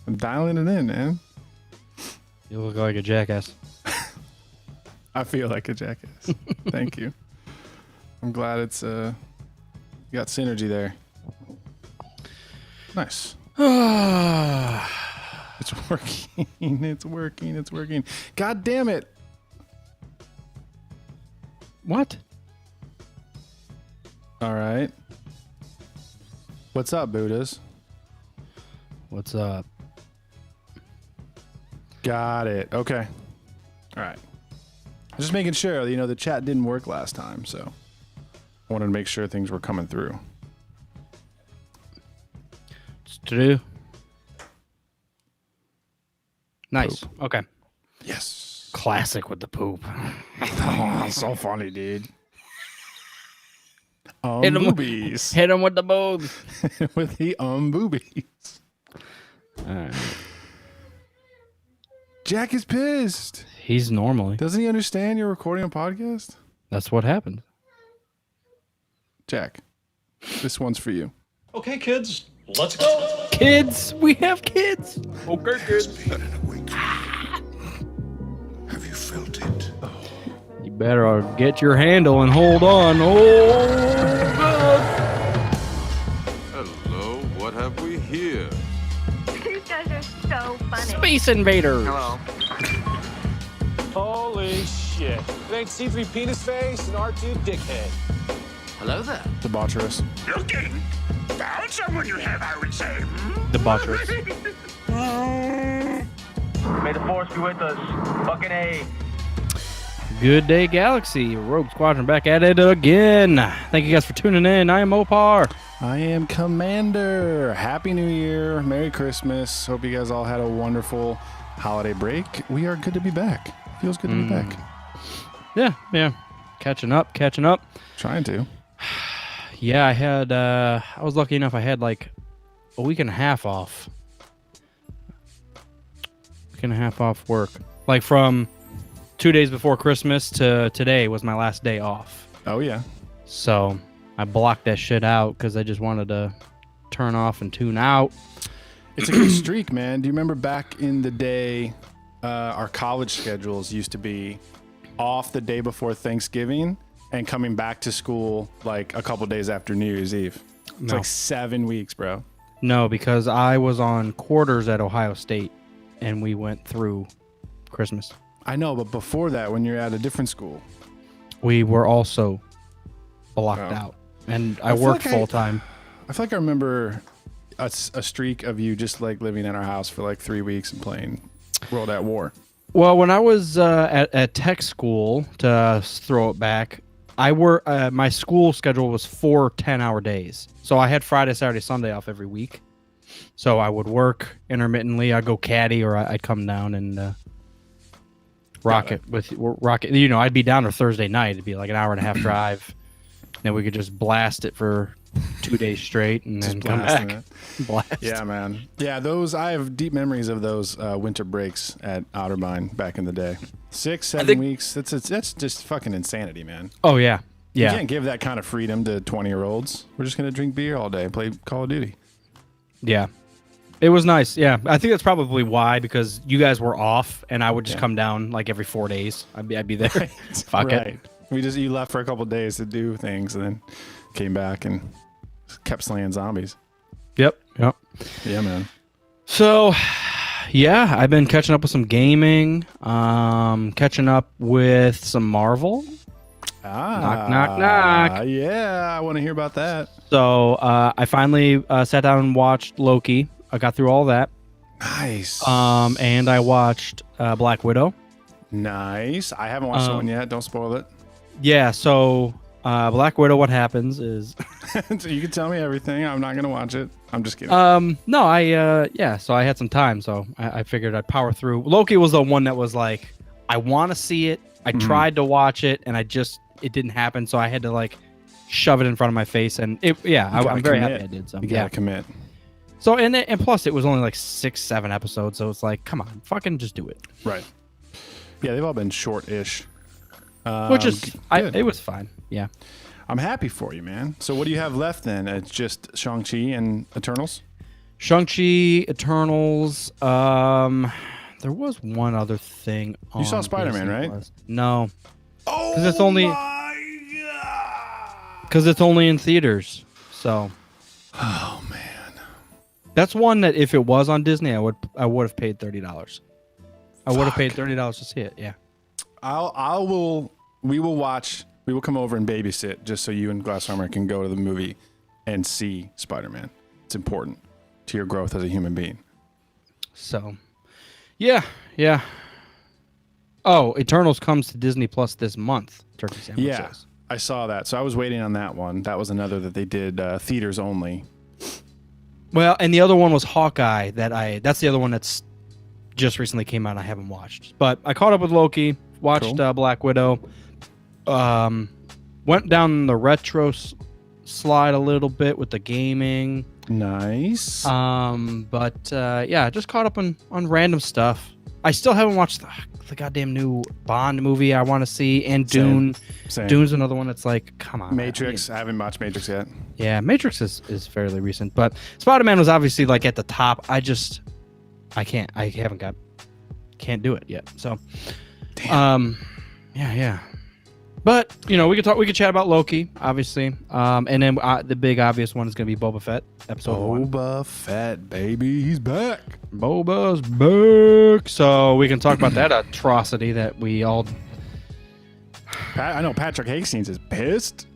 I'm dialing it in, man. You look like a jackass. I feel like a jackass. Thank you. I'm glad it's you got synergy there. Nice. It's working. It's working. It's working. God damn it. What? All right. What's up, Buddhas? What's up? Got it. Okay. All right. Just making sure, the chat didn't work last time, so I wanted to make sure things were coming through. It's to do. Nice. Poop. Okay. Yes. Classic with the poop. Oh, so funny, dude. Hit him Boobies. Hit him with the boobs. With the boobies. All right. Jack is pissed. He's normally. Doesn't he understand you're recording a podcast? That's what happened. Jack, this one's for you. Okay, kids, let's go. Kids, we have kids. Okay, kids. Have you felt it? You better get your handle and hold on. Oh, God. Hello, what have we here? You guys are so funny. Space Invaders. Hello. Holy shit. It ain't C3 penis face and R2 dickhead. Hello there. Debaucherous. Looking? Found someone you have, I would say. Debaucherous. May the force be with us. Fucking A. Good day, Galaxy. Rogue Squadron back at it again. Thank you guys for tuning in. I am Opar. I am Commander. Happy New Year. Merry Christmas. Hope you guys all had a wonderful holiday break. We are good to be back. Feels good to be back. Yeah. Catching up. Trying to. Yeah, I was lucky enough I had like a week and a half off. Work. Like from 2 days before Christmas to today was my last day off. Oh, yeah. So I blocked that shit out because I just wanted to turn off and tune out. It's a good streak, man. Do you remember back in the day, our college schedules used to be off the day before Thanksgiving and coming back to school like a couple days after New Year's Eve? It's like 7 weeks, bro. No, because I was on quarters at Ohio State and we went through Christmas. I know, but before that, when you're at a different school. We were also blocked out. And I worked full time. I feel like I remember a streak of you just like living in our house for like 3 weeks and playing World at War. Well, when I was at tech school, to throw it back, my school schedule was 4 10-hour days. So I had Friday, Saturday, Sunday off every week. So I would work intermittently. I'd go caddy or I'd come down and rock it. I'd be down there Thursday night. It'd be like an hour and a half drive. Then we could just blast it for 2 days straight and then come back. Blast. Yeah, man. Yeah, I have deep memories of those winter breaks at Otterbein back in the day. 6, 7 weeks. That's just fucking insanity, man. Oh, yeah. Yeah. You can't give that kind of freedom to 20-year-olds. We're just going to drink beer all day and play Call of Duty. Yeah. It was nice. Yeah. I think that's probably why, because you guys were off and I would just come down like every 4 days. I'd be there. Right. Fuck it. You left for a couple of days to do things and then came back and kept slaying zombies. Yep. Yeah, man. So, yeah, I've been catching up with some gaming, catching up with some Marvel. Knock. Yeah, I want to hear about that. So, I finally sat down and watched Loki. I got through all that. Nice. And I watched Black Widow. Nice. I haven't watched that one yet. Don't spoil it. Yeah, so Black Widow, what happens is... So you can tell me everything. I'm not going to watch it. I'm just kidding. No, so I had some time, so I figured I'd power through. Loki was the one that was like, I want to see it. I tried to watch it, and it didn't happen, so I had to like shove it in front of my face, and I'm very happy I did. So you gotta commit. So and plus it was only like 6-7 episodes, so it's like, come on, fucking just do it. Right. Yeah, they've all been short-ish. Which is, it was fine. Yeah. I'm happy for you, man. So what do you have left then? It's just Shang-Chi and Eternals? Shang-Chi, Eternals. There was one other thing. You saw on Spider-Man, Disney right? Plus. No, Oh, because it's only in theaters. So. Oh man. That's one that if it was on Disney, I would have paid $30. I would have paid $30 to see it. Yeah. We will watch. We will come over and babysit just so you and Glass Armor can go to the movie and see Spider-Man. It's important to your growth as a human being. So, yeah. Oh, Eternals comes to Disney Plus this month. Turkey Sandwich Yeah, says. I saw that. So I was waiting on that one. That was another that they did theaters only. Well, and the other one was Hawkeye. That's the other one that's just recently came out. I haven't watched, but I caught up with Loki. Watched Cool. Black Widow. Went down the retro slide a little bit with the gaming. Nice. But yeah, just caught up on random stuff. I still haven't watched the goddamn new Bond movie I want to see, and Dune. Same. Dune's another one that's like, come on. Matrix. I haven't watched Matrix yet. Yeah, Matrix is fairly recent, but Spider-Man was obviously like at the top. I can't do it yet. So, yeah. But we could chat about Loki, obviously, and then the big obvious one is going to be Boba Fett, episode 1. Boba Fett, baby, he's back. Boba's back, so we can talk about that atrocity that we all. I know Patrick Hastings is pissed.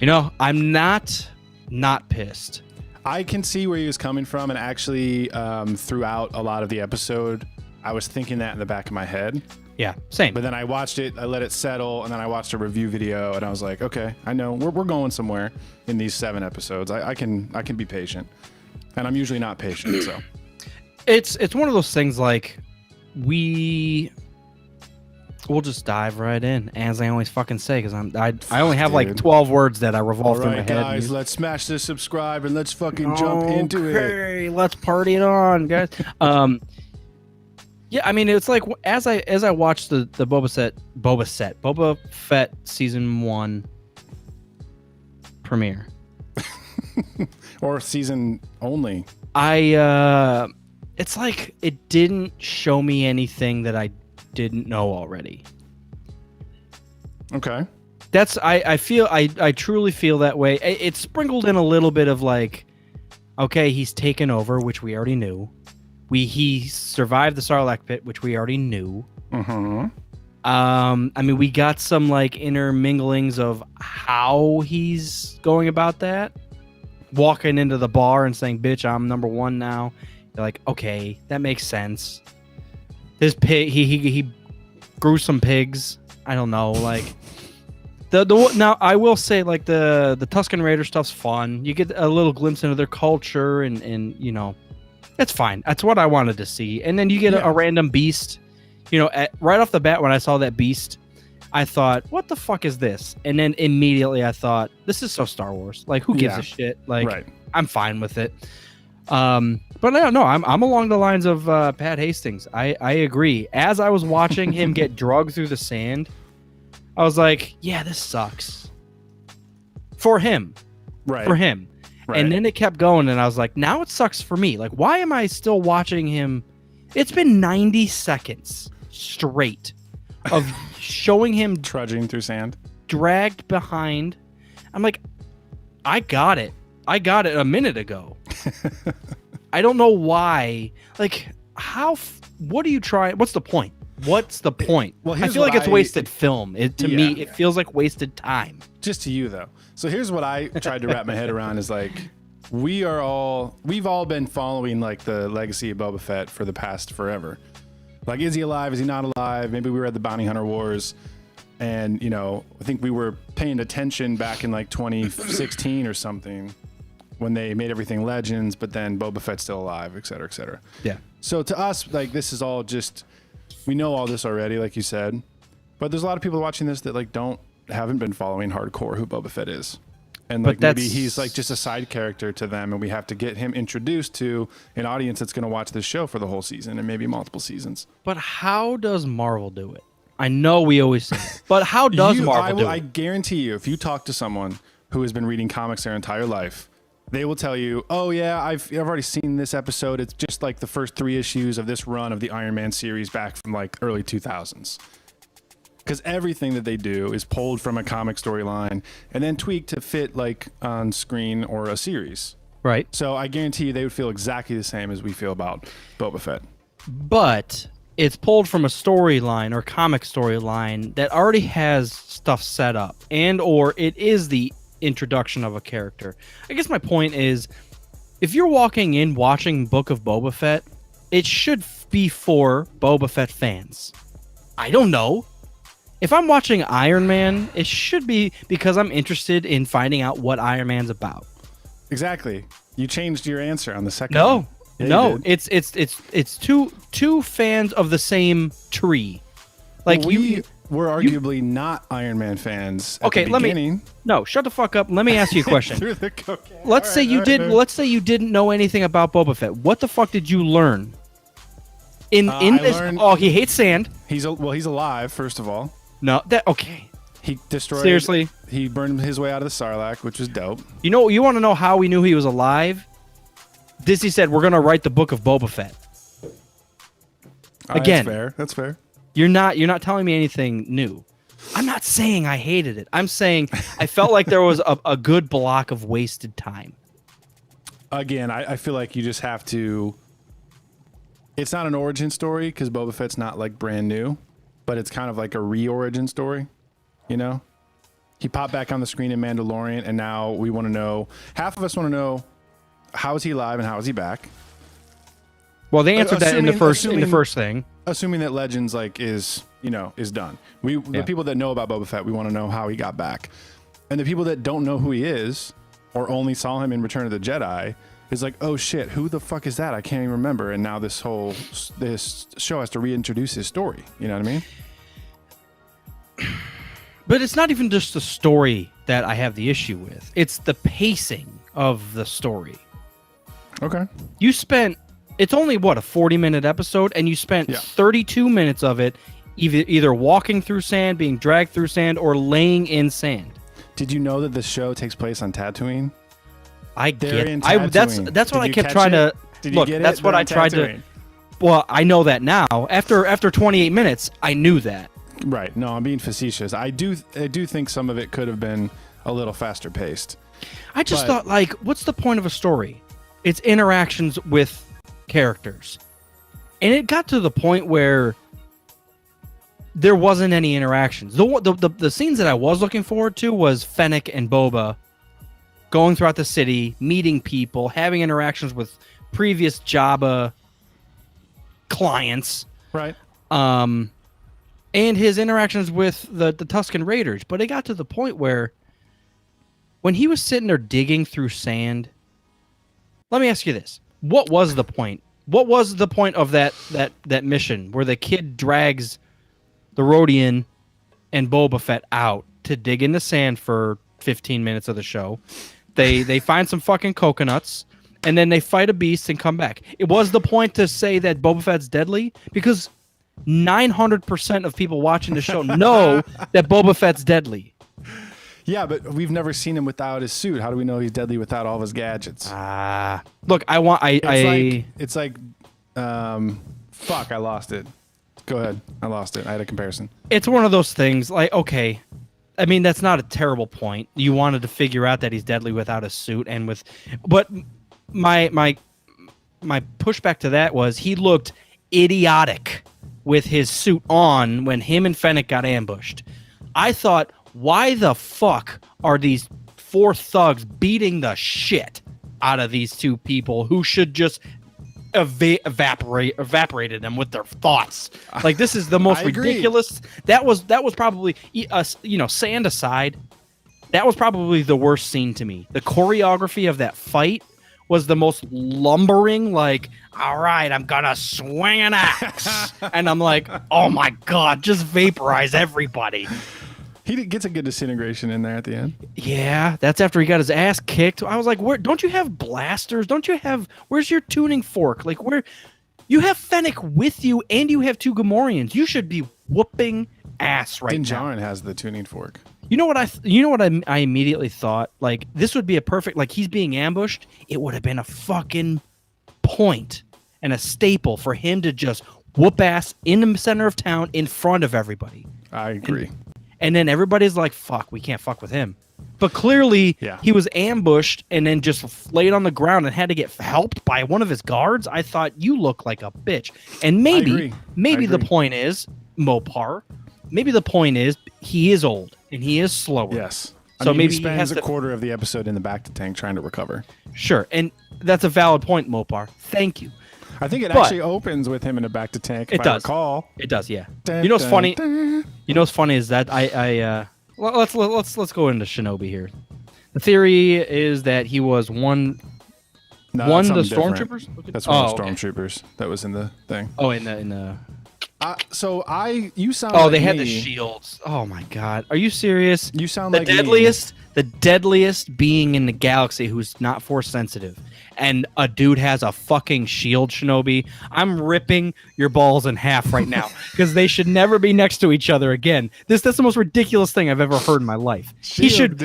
I'm not pissed. I can see where he was coming from, and actually, throughout a lot of the episode, I was thinking that in the back of my head. Yeah, same. But then I watched it, I let it settle, and then I watched a review video, and I was like, okay, I know we're going somewhere in these 7 episodes. I can be patient, and I'm usually not patient. So it's one of those things like we'll just dive right in, as I always fucking say, because I only have like 12 words that I revolve through my head. Guys, let's smash this subscribe and let's fucking jump into it. Okay, let's party it on, guys. Yeah, I mean, it's like as I watched the Boba Fett season 1 premiere, or season only. It's like it didn't show me anything that I didn't know already. Okay. That's I truly feel that way. It's sprinkled in a little bit of like, okay, he's taken over, which we already knew. He survived the Sarlacc pit, which we already knew. Mm-hmm. I mean, we got some like interminglings of how he's going about that. Walking into the bar and saying, "Bitch, I'm number 1 now." You're like, okay, that makes sense. This pig, he grew some pigs. I don't know, like now I will say like the Tusken Raider stuff's fun. You get a little glimpse into their culture and that's fine. That's what I wanted to see. And then you get a random beast. Right off the bat when I saw that beast, I thought, what the fuck is this? And then immediately I thought, this is so Star Wars. Like, who gives a shit? Like, right. I'm fine with it. But no, I'm along the lines of Pat Hastings. I agree. As I was watching him get drugged through the sand, I was like, yeah, this sucks. For him. Right. For him. Right. And then it kept going, and I was like, now it sucks for me. Like, why am I still watching him? It's been 90 seconds straight of showing him trudging through sand, dragged behind. I'm like, I got it a minute ago. I don't know why. Like, what are you trying? What's the point? What's the point? Well, I feel like it's wasted film. To me, it feels like wasted time. Just to you, though. So here's what I tried to wrap my head around is like, we've all been following like the legacy of Boba Fett for the past forever. Like, is he alive? Is he not alive? Maybe we were at the Bounty Hunter Wars, and I think we were paying attention back in like 2016 or something when they made everything Legends, but then Boba Fett's still alive, et cetera, et cetera. Yeah. So to us, like, this is all just, we know all this already, like you said, but there's a lot of people watching this that like haven't been following hardcore who Boba Fett is. And like maybe he's like just a side character to them, and we have to get him introduced to an audience that's going to watch this show for the whole season and maybe multiple seasons. But how does Marvel do it? I know we always say it, but how does Marvel do it? I guarantee you, if you talk to someone who has been reading comics their entire life, they will tell you, oh yeah, I've already seen this episode. It's just like the first 3 issues of this run of the Iron Man series back from like early 2000s. Because everything that they do is pulled from a comic storyline and then tweaked to fit like on screen or a series. Right. So I guarantee you they would feel exactly the same as we feel about Boba Fett. But it's pulled from a storyline or comic storyline that already has stuff set up, and or it is the introduction of a character. I guess my point is, if you're walking in watching Book of Boba Fett, it should be for Boba Fett fans. I don't know. If I'm watching Iron Man, it should be because I'm interested in finding out what Iron Man's about. Exactly. You changed your answer on the second No, one. Yeah, no, you did. it's two fans of the same tree. Like Well, we were arguably not Iron Man fans at Okay, the let me beginning. no, shut the fuck up. Let me ask you a question. Through the cocaine. Let's All say right, you all right, did. all right. Let's say you didn't know anything about Boba Fett. What the fuck did you learn? In I this, learned- oh, he hates sand. He's alive, first of all. No, that okay. He destroyed. Seriously? He burned his way out of the Sarlacc, which was dope. You want to know how we knew he was alive? Disney said we're gonna write the book of Boba Fett. Again. That's fair. You're not telling me anything new. I'm not saying I hated it. I'm saying I felt like there was a good block of wasted time. Again, I feel like you just have to. It's not an origin story because Boba Fett's not like brand new, but it's kind of like a re-origin story. You know, he popped back on the screen in Mandalorian, and now we want to know. Half of us want to know how is he alive and how is he back. Well, they answered that in the Assuming- first thing. Assuming that Legends is done. The people that know about Boba Fett, we want to know how he got back, and the people that don't know who he is or only saw him in Return of the Jedi is like, oh shit, who the fuck is that? I can't even remember. And now this show has to reintroduce his story. You know what I mean? But it's not even just the story that I have the issue with. It's the pacing of the story. Okay. It's only what, a 40-minute episode, and you spent Yeah. 32 minutes of it either walking through sand, being dragged through sand, or laying in sand. Did you know that the show takes place on Tatooine? I They're get in that's Tatooine. what Did I you kept catch trying it? to Did you look. get it? That's what They're I on tried Tatooine. to. Well, I know that now. After 28 minutes, I knew that. Right. No, I'm being facetious. I do think some of it could have been a little faster paced. I just But- thought, like, what's the point of a story? It's interactions with characters. And it got to the point where there wasn't any interactions. The scenes that I was looking forward to was Fennec and Boba going throughout the city, meeting people, having interactions with previous Jabba clients, Right. and his interactions with the Tusken Raiders. But it got to the point where when he was sitting there digging through sand, let me ask you this. What was the point? What was the point of that mission where the kid drags the Rodian and Boba Fett out to dig in the sand for 15 minutes of the show? They find some fucking coconuts, and then they fight a beast and come back. It was the point to say that Boba Fett's deadly? Because 900% of people watching the show know that Boba Fett's deadly. Yeah, but we've never seen him without his suit. How do we know he's deadly without all of his gadgets? Look, It's like, fuck, I lost it. Go ahead. I lost it. I had a comparison. It's one of those things, like, okay, I mean, that's not a terrible point. You wanted to figure out that he's deadly without a suit and with, but my pushback to that was he looked idiotic with his suit on when him and Fennec got ambushed. I thought, why the fuck are these 4 thugs beating the shit out of these 2 people who should just evaporated them with their thoughts? Like, this is the most I agree. ridiculous. That was probably sand aside, that was probably the worst scene to me. The choreography of that fight was the most lumbering, like, all right, I'm gonna swing an axe. And I'm like, oh my God, just vaporize everybody. He gets a good disintegration in there at the end. Yeah, that's after he got his ass kicked. I was like, where don't you have blasters? Where's your tuning fork? Like, where you have Fennec with you and you have 2 Gamorreans. You should be whooping ass right Din now. Djarin has the tuning fork. You know what I immediately thought? Like, this would be a perfect, like, he's being ambushed. It would have been a fucking point and a staple for him to just whoop ass in the center of town in front of everybody. I agree. And then everybody's like, fuck, we can't fuck with him. But clearly, he was ambushed and then just laid on the ground and had to get helped by one of his guards. I thought, you look like a bitch. And maybe the point is, Mopar, maybe the point is he is old and he is slower. Yes. So maybe he spends he has a quarter of the episode in the back to tank trying to recover. Sure. And that's a valid point, Mopar. Thank you. I think it actually opens with him in a back to tank. If I recall. It does, yeah. Dun, you know what's dun, funny? dun. You know what's funny is that let's go into Shinobi here. The theory is that he was one of the stormtroopers. That's one of the stormtroopers that was in the thing. Oh, in the. You sound. Oh, like they had me. the shields. Oh my god, are you serious? You sound the like the deadliest being in the galaxy who's not force sensitive, and a dude has a fucking shield, Shinobi. I'm ripping your balls in half right now because they should never be next to each other again. That's the most ridiculous thing I've ever heard in my life. He should.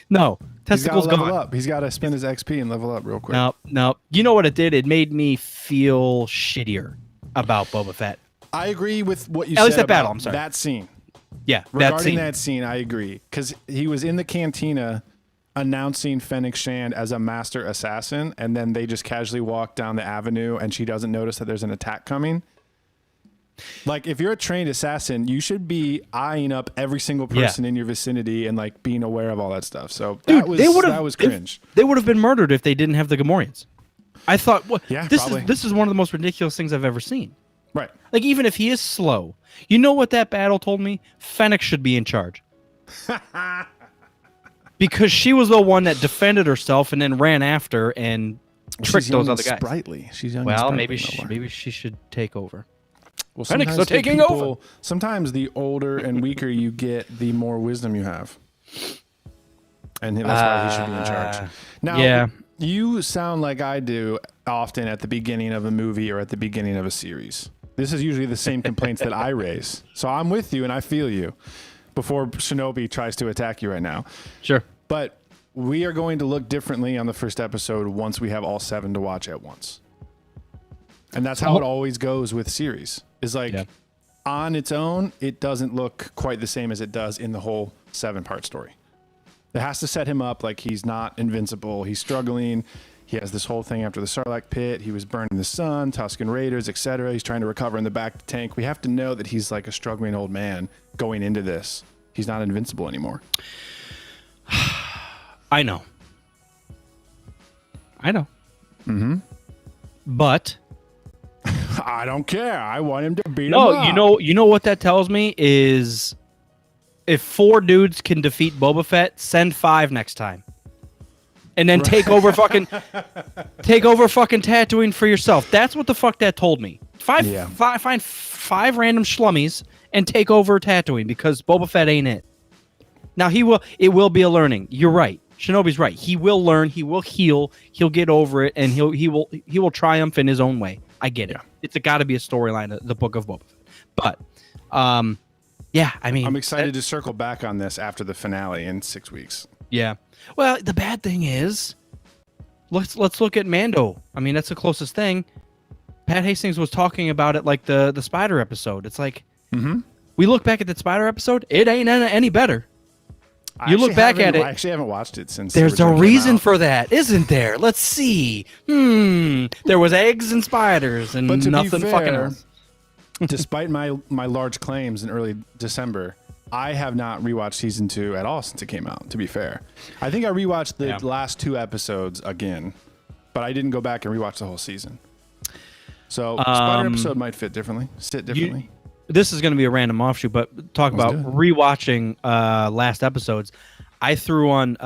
No, testicles level gone. up. He's got to spend his XP and level up real quick. No. You know what it did? It made me feel shittier about Boba Fett. I agree with what you At said least that about battle, I'm sorry. that scene. Yeah, Regarding that scene, I agree. Because he was in the cantina announcing Fennec Shand as a master assassin, and then they just casually walk down the avenue, and she doesn't notice that there's an attack coming. Like, if you're a trained assassin, you should be eyeing up every single person in your vicinity and, like, being aware of all that stuff. So that was cringe. They would have been murdered if they didn't have the Gamorreans. I thought, probably. This is one of the most ridiculous things I've ever seen. Right. Like, even if he is slow, you know what that battle told me? Fennec should be in charge. Because she was the one that defended herself and then ran after and tricked those other guys. Sprightly. She's young. Well, and maybe sprightly, she should take over. Well, Fennec's still taking over. Sometimes the older and weaker you get, the more wisdom you have. And that's why he should be in charge. Now, you sound like I do often at the beginning of a movie or at the beginning of a series. This is usually the same complaints that I raise. So I'm with you and I feel you before Shinobi tries to attack you right now. Sure. But we are going to look differently on the first episode once we have all 7 to watch at once. And that's how it always goes with series. Is like on its own, it doesn't look quite the same as it does in the whole 7-part story. It has to set him up like he's not invincible. He's struggling. He has this whole thing after the Sarlacc pit. He was burned in the sun, Tusken Raiders, etc. He's trying to recover in the back tank. We have to know that he's like a struggling old man going into this. He's not invincible anymore. I know. Mm-hmm. But I don't care. I want him to beat him no, up. you know what that tells me is if 4 dudes can defeat Boba Fett, send 5 next time. And then take over fucking Tatooine for yourself. That's what the fuck that told me. Find 5 random schlummies and take over Tatooine because Boba Fett ain't it. Now it will be a learning. You're right. Shinobi's right. He will learn, he will heal, he'll get over it, and he will triumph in his own way. I get it. It's got to be a storyline, the Book of Boba Fett. But I mean, I'm excited to circle back on this after the finale in 6 weeks. Yeah. Well, the bad thing is, let's look at Mando. I mean, that's the closest thing. Pat Hastings was talking about it like the Spider episode. It's like, we look back at the Spider episode, it ain't any better. You look back at it. I actually haven't watched it since. There's a reason for that, isn't there? Let's see. There was eggs and spiders and nothing fucking else. Despite my large claims in early December, I have not rewatched season 2 at all since it came out, to be fair. I think I rewatched the last 2 episodes again, but I didn't go back and rewatch the whole season. So Spider episode might sit differently. This is going to be a random offshoot, but talk about rewatching last episodes. I threw on,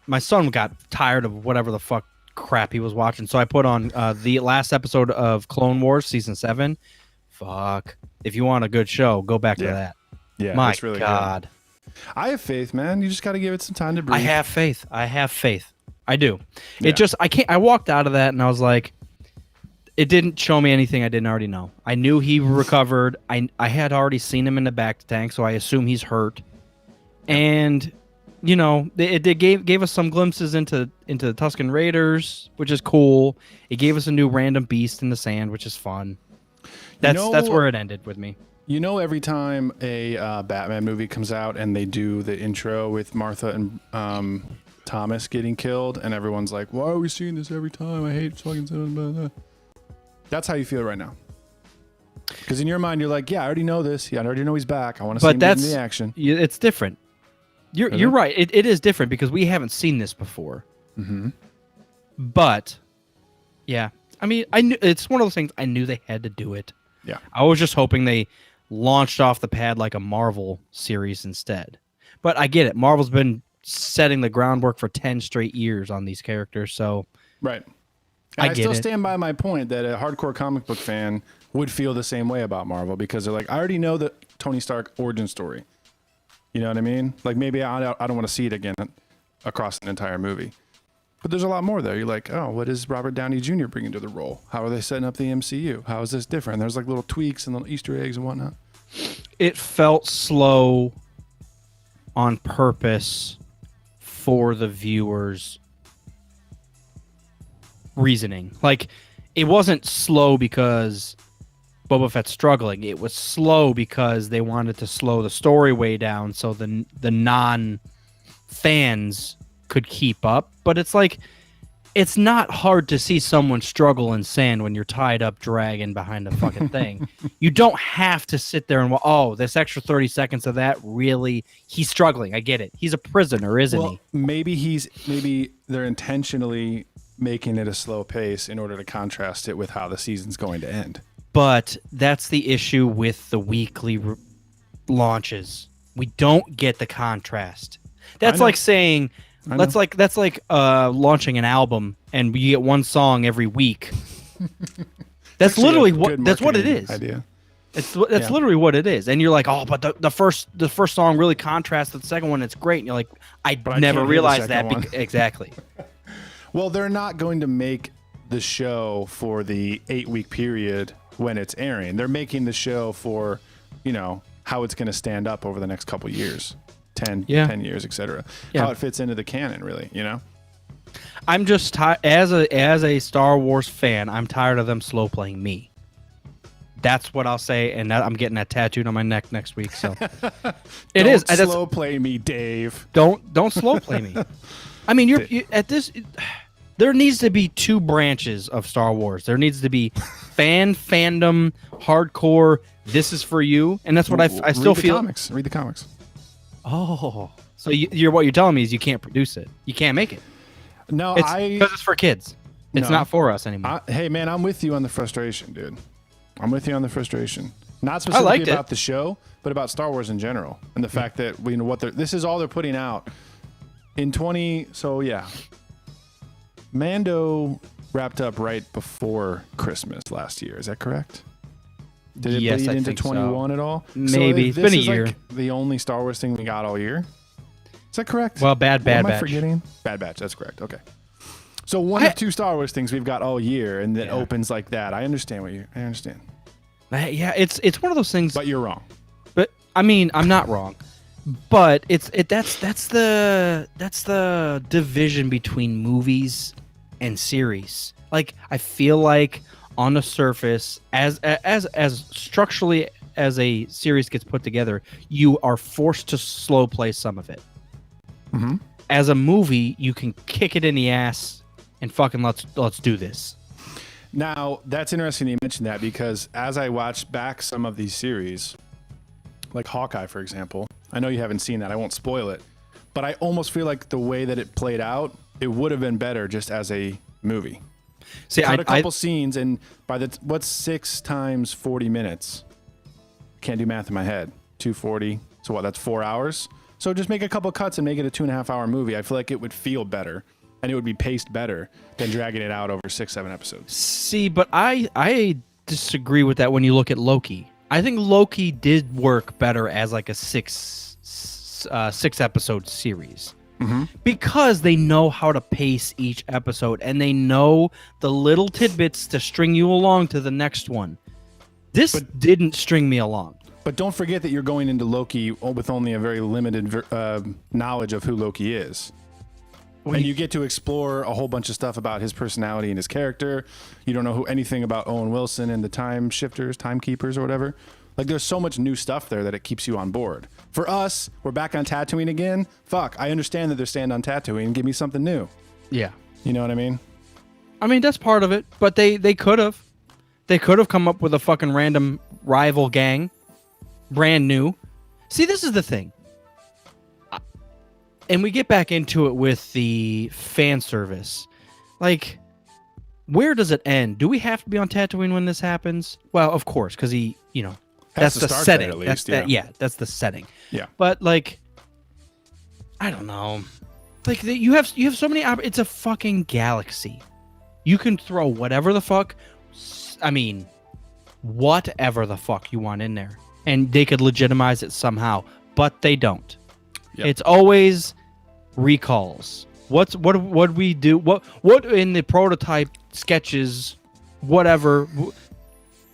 my son got tired of whatever the fuck crap he was watching, so I put on the last episode of Clone Wars season 7. Fuck. If you want a good show, go back to that. Yeah, my it's really God. Good. I have faith, man. You just got to give it some time to breathe. I have faith. I do. It just, I walked out of that and I was like, it didn't show me anything I didn't already know. I knew he recovered. I had already seen him in the back tank, so I assume he's hurt. And it gave us some glimpses into the Tusken Raiders, which is cool. It gave us a new random beast in the sand, which is fun. That's where it ended with me. Every time a Batman movie comes out and they do the intro with Martha and Thomas getting killed, and everyone's like, "Why are we seeing this every time? I hate fucking cinema." That's how you feel right now. Because in your mind, you're like, "Yeah, I already know this. Yeah, I already know he's back. I want to see him in the action." It's different. You're right. It is different because we haven't seen this before. Mm-hmm. But yeah, I mean, I knew it's one of those things. I knew they had to do it. Yeah, I was just hoping they launched off the pad like a Marvel series instead. But I get it. Marvel's been setting the groundwork for 10 straight years on these characters, so right. I still stand by my point that a hardcore comic book fan would feel the same way about Marvel because they're like, I already know the Tony Stark origin story. You know what I mean? Like maybe I don't want to see it again across an entire movie. But there's a lot more there. You're like, oh, what is Robert Downey Jr. bringing to the role? How are they setting up the MCU? How is this different? There's like little tweaks and little Easter eggs and whatnot. It felt slow on purpose for the viewers' reasoning. Like, it wasn't slow because Boba Fett's struggling. It was slow because they wanted to slow the story way down so the non-fans could keep up. But it's like, it's not hard to see someone struggle in sand when you're tied up dragging behind a fucking thing. You don't have to sit there and, this extra 30 seconds of that, really? He's struggling. I get it. He's a prisoner, isn't he? Maybe they're intentionally making it a slow pace in order to contrast it with how the season's going to end. But that's the issue with the weekly launches. We don't get the contrast. That's like saying... That's like launching an album and you get one song every week. That's literally what it is. Idea. That's literally what it is. And you're like, oh, but the first song really contrasts with the second one. It's great. And you're like, I never realized that. Exactly. Well, they're not going to make the show for the 8-week period when it's airing. They're making the show for, how it's going to stand up over the next couple years. 10 years, etc. How it fits into the canon, really, I'm just as a Star Wars fan, I'm tired of them slow playing me. That's what I'll say, and I'm getting that tattooed on my neck next week. So it is slow play me, Dave. Don't slow play me. I mean, you're at this. There needs to be two branches of Star Wars. There needs to be fandom, hardcore. This is for you, and that's what I still feel. Read the comics. Oh, so what you're telling me is you can't produce it. You can't make it. No, because it's for kids. It's not for us anymore. Hey, man, I'm with you on the frustration, dude. I'm with you on the frustration. Not specifically about the show, but about Star Wars in general, and the fact that this is all they're putting out in 20. So yeah, Mando wrapped up right before Christmas last year. Is that correct? Did it bleed into 21 at all? Maybe. It's been a year. Like the only Star Wars thing we got all year? Is that correct? Well, Bad Batch. Am I forgetting? Bad Batch, that's correct. Okay. So one of two Star Wars things we've got all year, and it opens like that. I understand. Yeah, it's one of those things. But you're wrong. But I mean, I'm not wrong. But that's the division between movies and series. Like, I feel like on the surface, as structurally as a series gets put together, you are forced to slow play some of it. Mm-hmm. As a movie, you can kick it in the ass and fucking let's do this. Now, that's interesting you mentioned that, because as I watched back some of these series, like Hawkeye, for example, I know you haven't seen that. I won't spoil it, but I almost feel like the way that it played out, it would have been better just as a movie. See, cut a couple scenes, and what's 6 times 40 minutes? Can't do math in my head. 240. So what? That's 4 hours. So just make a couple cuts and make it a 2.5-hour movie. I feel like it would feel better, and it would be paced better than dragging it out over 6-7 episodes. See, but I disagree with that when you look at Loki. I think Loki did work better as like a 6 episode series. Mm-hmm. Because they know how to pace each episode, and they know the little tidbits to string you along to the next one. This didn't string me along. But don't forget that you're going into Loki with only a very limited knowledge of who Loki is. And you get to explore a whole bunch of stuff about his personality and his character. You don't know anything about Owen Wilson and the time shifters, timekeepers, or whatever. Like, there's so much new stuff there that it keeps you on board. For us, we're back on Tatooine again. Fuck, I understand that they're staying on Tatooine. Give me something new. Yeah. You know what I mean? I mean, that's part of it. But they could have. They could have come up with a fucking random rival gang. Brand new. See, this is the thing. And we get back into it with the fan service. Like, where does it end? Do we have to be on Tatooine when this happens? Well, of course, because he, that's the setting. There, at least, that's the setting. Yeah. But like, I don't know. Like, you have so many. It's a fucking galaxy. You can throw whatever the fuck. I mean, whatever the fuck you want in there, and they could legitimize it somehow, but they don't. Yep. It's always recalls. What we do? What in the prototype sketches? Whatever.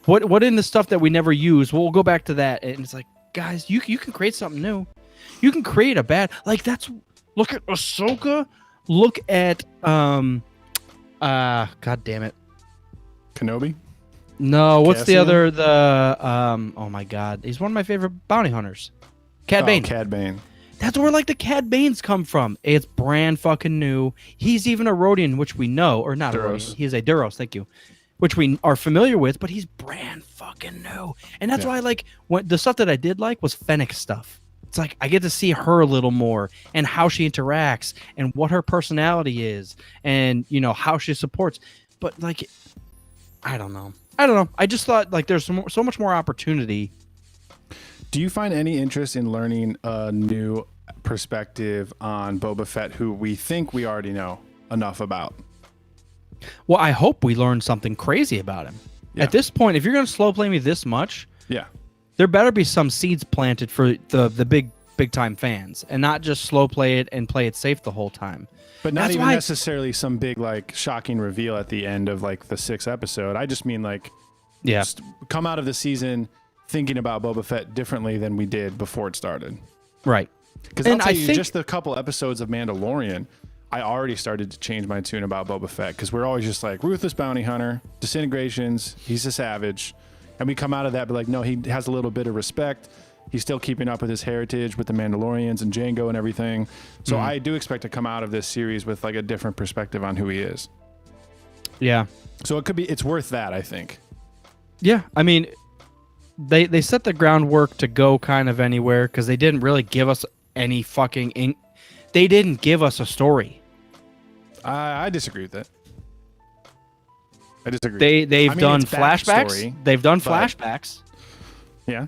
What in the stuff that we never use? We'll go back to that, and it's like, guys, you can create something new. You can create a bad that's. Look at Ahsoka. Look at God damn it, Kenobi. No, what's Cassian? oh my god, he's one of my favorite bounty hunters. Cad Bane. Cad Bane. That's where like the Cad Banes come from. It's brand fucking new. He's even a Rodian, which we know, or not Duros. a Rodian. He's a Duros, thank you, which we are familiar with, but he's brand fucking new. And that's why when the stuff that I did like was Fennec stuff. It's like I get to see her a little more and how she interacts and what her personality is and how she supports. But like, I don't know. I just thought like there's so much more opportunity. Do you find any interest in learning a new perspective on Boba Fett, who we think we already know enough about? Well, I hope we learn something crazy about him. Yeah. At this point, if you're going to slow play me this much, there better be some seeds planted for the big time fans, and not just slow play it and play it safe the whole time. But not even necessarily some big like shocking reveal at the end of like the 6th episode. I just mean like, just come out of the season thinking about Boba Fett differently than we did before it started. Right. Because I'll tell you, just the couple episodes of Mandalorian, I already started to change my tune about Boba Fett, because we're always just like, ruthless bounty hunter, disintegrations, he's a savage. And we come out of that, but like, no, he has a little bit of respect. He's still keeping up with his heritage with the Mandalorians and Jango and everything. So I do expect to come out of this series with like a different perspective on who he is. Yeah. So it's worth that, I think. Yeah. I mean, they set the groundwork to go kind of anywhere, because they didn't really give us any fucking they didn't give us a story. I disagree with that. I disagree. They've done flashbacks. They've done flashbacks. Yeah.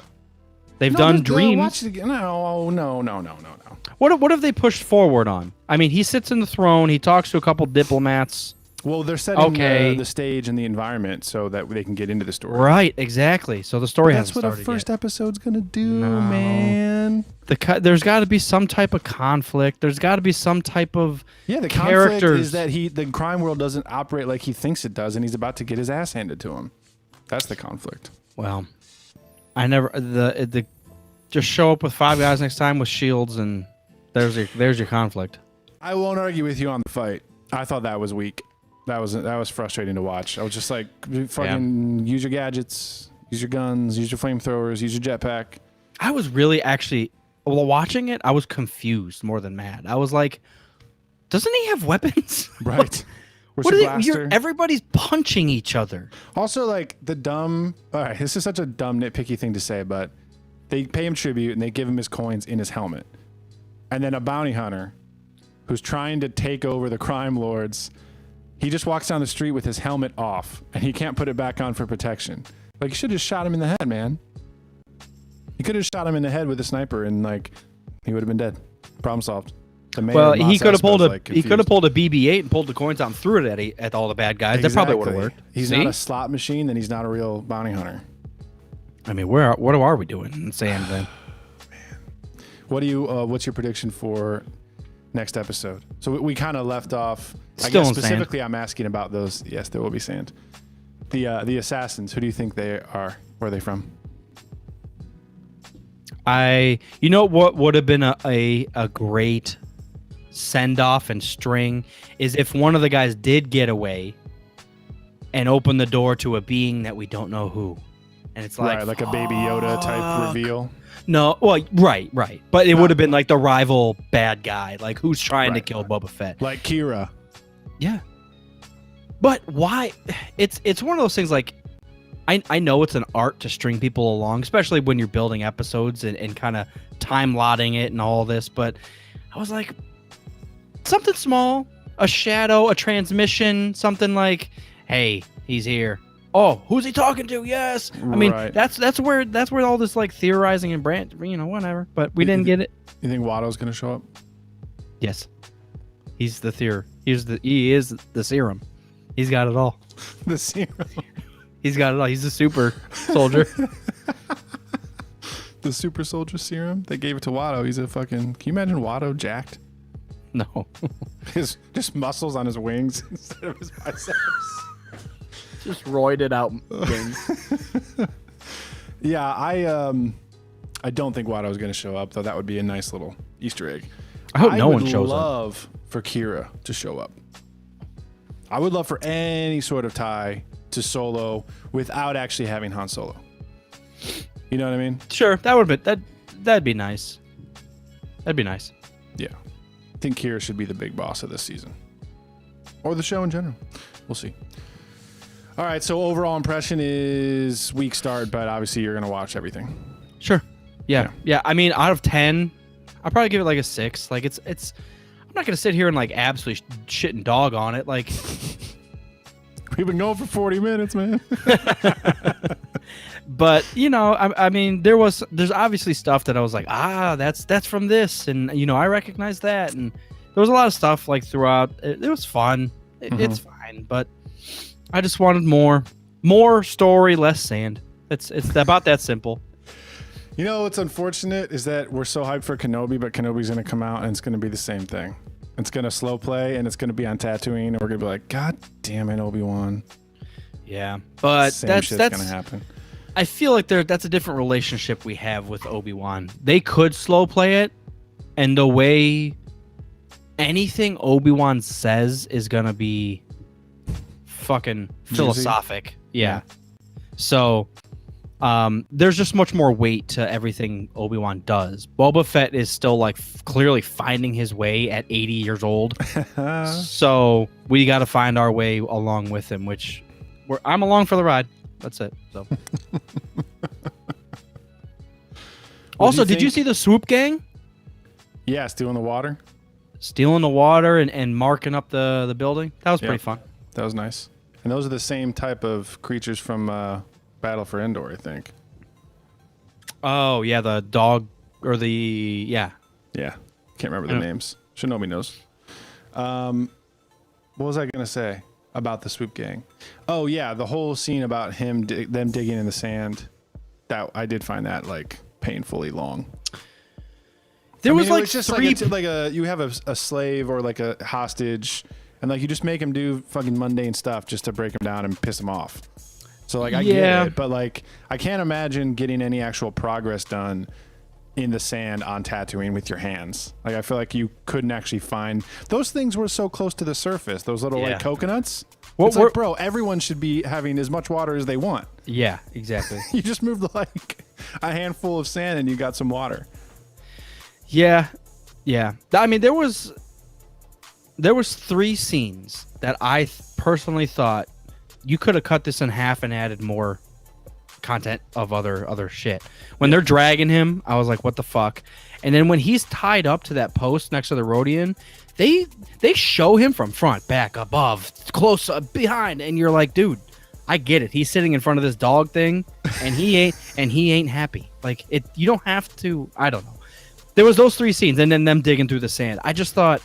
They've done dreams. No. What have they pushed forward on? I mean, he sits in the throne. He talks to a couple diplomats. Well, they're setting the stage and the environment so that they can get into the story. Right, exactly. So the story hasn't started yet. That's what a first episode's going to do, man. There's got to be some type of conflict. There's got to be some type of the conflict is that the crime world doesn't operate like he thinks it does, and he's about to get his ass handed to him. That's the conflict. Well, I never just show up with 5 guys next time with shields, and there's your conflict. I won't argue with you on the fight. I thought that was weak. That was frustrating to watch. I was just like, fucking use your gadgets, use your guns, use your flamethrowers, use your jetpack. I was really while watching it, I was confused more than mad. I was like, doesn't he have weapons? Right. Everybody's punching each other. Also, like all right, this is such a dumb nitpicky thing to say, but they pay him tribute and they give him his coins in his helmet. And then a bounty hunter who's trying to take over the crime lords, he just walks down the street with his helmet off, and he can't put it back on for protection. Like, you should have shot him in the head, man. You could have shot him in the head with a sniper, and like, he would have been dead. Problem solved. Well, he could have pulled a BB-8 and pulled the coins out and threw it at all the bad guys. Exactly. That probably would have worked. He's not a slot machine, then he's not a real bounty hunter. I mean, what are we doing in sand then? Man, what's your prediction for next episode? So we kind of left off. Still I guess in specifically, sand. I'm asking about those. Yes, there will be sand. The assassins. Who do you think they are? Where are they from? You know what would have been a great send off and string is if one of the guys did get away and open the door to a being that we don't know who, and it's like like a Baby Yoda type reveal. No, well, right, but it would have been like the rival bad guy, like who's trying to kill Boba Fett, like Kira. Yeah, but why? It's one of those things. Like, I know it's an art to string people along, especially when you're building episodes and kind of time lotting it and all this. But I was like, something small, a shadow, a transmission, something like, hey, he's here. Oh, who's he talking to? Yes. I mean, that's where all this like theorizing and brand, whatever. But we didn't get it. You think Watto's gonna show up? Yes. He's the he is the serum. He's got it all. The serum. He's got it all. He's a super soldier. The super soldier serum. They gave it to Watto. He's a fucking. Can you imagine Watto jacked? No. His just muscles on his wings instead of his biceps. Just roided out wings. Yeah, I don't think Watto's going to show up, though. That would be a nice little Easter egg. I hope no one shows up. I would love for Kira to show up. I would love for any sort of tie to Solo without actually having Han Solo. You know what I mean? Sure, that'd be nice. That'd be nice. Yeah, I think Kira should be the big boss of this season, or the show in general. We'll see. All right, so overall impression is weak start, but obviously you're gonna watch everything. Sure. Yeah. I mean, out of 10, I'll probably give it like a 6. Like it's. I'm not gonna sit here and like absolutely shit and dog on it. Like, we've been going for 40 minutes, man. But I mean, there's obviously stuff that I was like, that's from this, and I recognize that, and there was a lot of stuff like throughout. It was fun. It's fine, but I just wanted more story, less sand. It's about that simple. What's unfortunate is that we're so hyped for Kenobi, but Kenobi's going to come out and it's going to be the same thing. It's going to slow play and it's going to be on Tatooine, and we're going to be like, God damn it, Obi-Wan. Yeah, but that's going to happen. I feel like that's a different relationship we have with Obi-Wan. They could slow play it, and the way anything Obi-Wan says is going to be fucking philosophic. Yeah. So there's just much more weight to everything Obi-Wan does. Boba Fett is still like clearly finding his way at 80 years old. So we got to find our way along with him, which I'm along for the ride. That's it. So also, did you see the swoop gang? Yeah, stealing the water. Stealing the water and marking up the building. That was pretty fun. That was nice. And those are the same type of creatures from Battle for Endor, I think. Oh, yeah, the dog or the Yeah, can't remember the names. Shinobi knows. What was I gonna say about the swoop gang? Oh yeah, the whole scene about them digging in the sand. That I did find that like painfully long. It was just like you have a slave or like a hostage, and like you just make him do fucking mundane stuff just to break him down and piss him off. So like I get it, but like I can't imagine getting any actual progress done in the sand on Tatooine with your hands. Like I feel like you couldn't actually find those things. Were so close to the surface. Those little like coconuts. It's like, bro, everyone should be having as much water as they want. Yeah, exactly. You just moved like a handful of sand and you got some water. Yeah. I mean, there was 3 scenes that I personally thought you could have cut this in half and added more content of other shit. When they're dragging him, I was like, what the fuck? And then when he's tied up to that post next to the Rodian, they show him from front, back, above, close, behind, and you're like, dude, I get it. He's sitting in front of this dog thing, and he ain't happy. Like it, you don't have to. I don't know. There was those 3 scenes, and then them digging through the sand. I just thought,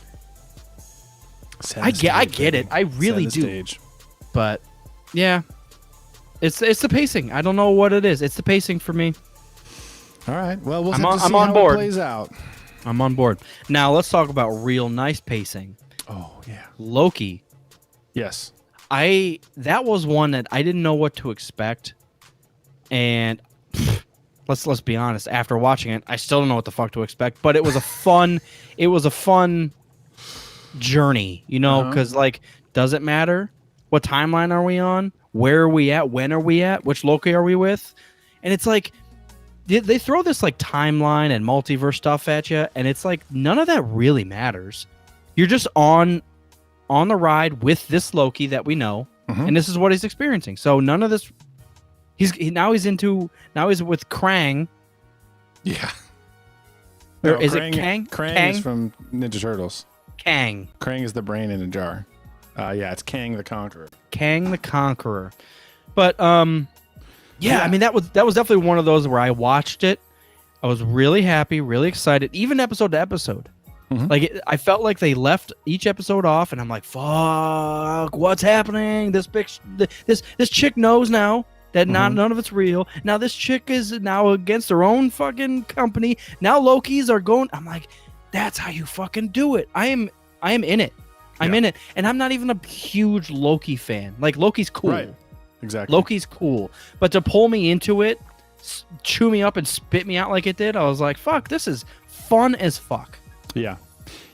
I get it. I really do. Stage. But yeah, it's the pacing. I don't know what it is. It's the pacing for me. All right. Well, we'll have to see how it plays out. I'm on board. Now let's talk about real nice pacing. Oh yeah, Loki. Yes. That was one that I didn't know what to expect, and let's be honest. After watching it, I still don't know what the fuck to expect. But it was a fun journey, you know, because like, does it matter? What timeline are we on? Where are we at? When are we at? Which Loki are we with? And it's like they throw this like timeline and multiverse stuff at you, and it's like none of that really matters. You're just on the ride with this Loki that we know, and this is what he's experiencing. So none of this. He's with Krang. Yeah. Or No, is Krang, it Kang? Krang Kang? is from Ninja Turtles. Kang. Krang is the brain in a jar. Yeah, it's Kang the Conqueror. Kang the Conqueror. But yeah, I mean that was definitely one of those where I watched it. I was really happy, really excited, even episode to episode. Like I felt like they left each episode off, and I'm like, "Fuck, what's happening? This chick knows now that none of it's real. Now this chick is now against her own fucking company. Now Loki's are going." I'm like, "That's how you fucking do it." I am in it. I'm in it, and I'm not even a huge Loki fan. Like Loki's cool, Right. Exactly. Loki's cool, but to pull me into it, chew me up and spit me out like it did, I was like, "Fuck, this is fun as fuck." Yeah.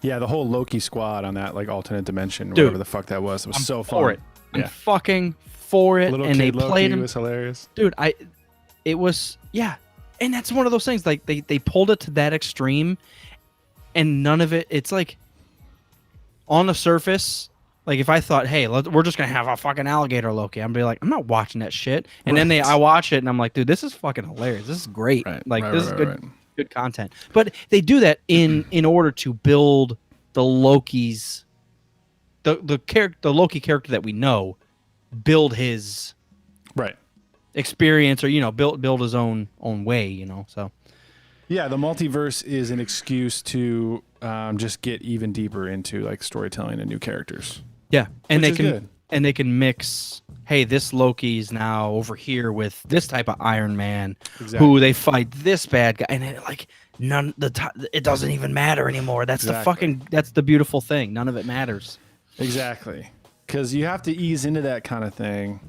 Yeah, the whole Loki squad on that like alternate dimension, Dude, whatever the fuck that was. It was so fun. For it. Yeah. I'm fucking for it. Little and kid they Loki played him. was hilarious. Dude, it was, yeah. And that's one of those things, like they pulled it to that extreme, and none of it, it's like on the surface, like if I thought, hey, we're just gonna have a fucking alligator Loki, I'm be like, I'm not watching that shit. And then I watch it and I'm like, dude, this is fucking hilarious. This is great. Right, Like right, this right, is good. right. Good content. But they do that in order to build the Loki's the Loki character that we know, build his Right. experience, or build his own way, so Yeah, the multiverse is an excuse to just get even deeper into like storytelling and new characters. yeah. And Which they is can good. and they can mix, hey, this Loki's now over here with this type of Iron Man, who they fight this bad guy, and it doesn't even matter anymore. That's that's the beautiful thing. None of it matters. Exactly. Because you have to ease into that kind of thing,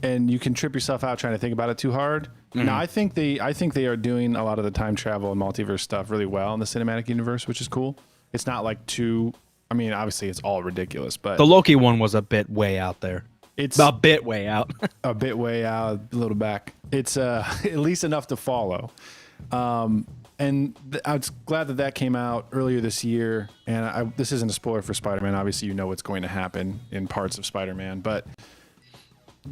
and you can trip yourself out trying to think about it too hard. Now, I think they are doing a lot of the time travel and multiverse stuff really well in the cinematic universe, which is cool. It's not like too. I mean, obviously, it's all ridiculous, but The Loki one was a bit way out there. it's A bit way out. a bit way out, a little back. It's at least enough to follow. And I was glad that came out earlier this year. And this isn't a spoiler for Spider-Man. Obviously, you know what's going to happen in parts of Spider-Man, but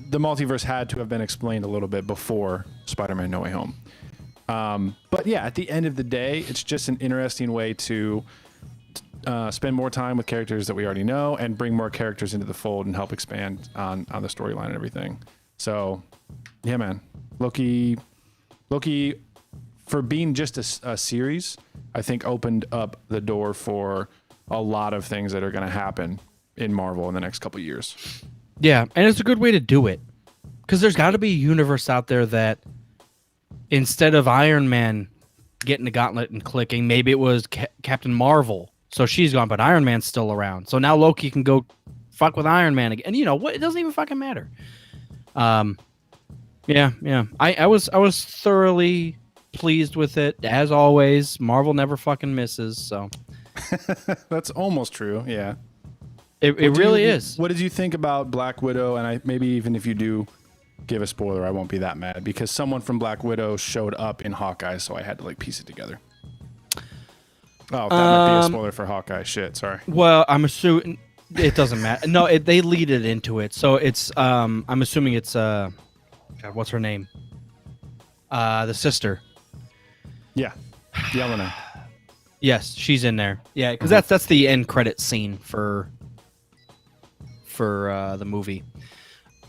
the multiverse had to have been explained a little bit before Spider-Man No Way Home. But yeah, at the end of the day, it's just an interesting way to spend more time with characters that we already know and bring more characters into the fold and help expand on the storyline and everything. So, yeah, man, Loki, for being just a series, I think opened up the door for a lot of things that are going to happen in Marvel in the next couple of years. Yeah, and it's a good way to do it, because there's got to be a universe out there that instead of Iron Man getting the gauntlet and clicking, maybe it was Captain Marvel. So she's gone, but Iron Man's still around. So now Loki can go fuck with Iron Man again. And you know what? It doesn't even fucking matter. Yeah. I was thoroughly pleased with it, as always. Marvel never fucking misses. So That's almost true. Yeah. it really is. What did you think about Black Widow? And maybe even if you do give a spoiler, I won't be that mad, because someone from Black Widow showed up in Hawkeye, so I had to like piece it together. Oh, that might be a spoiler for Hawkeye. Shit, sorry. Well, I'm assuming it doesn't matter. No, they lead it into it. So it's I'm assuming it's God, what's her name? The sister. Yeah, Yelena. Yes, she's in there. Yeah, because that's the end credit scene for the movie.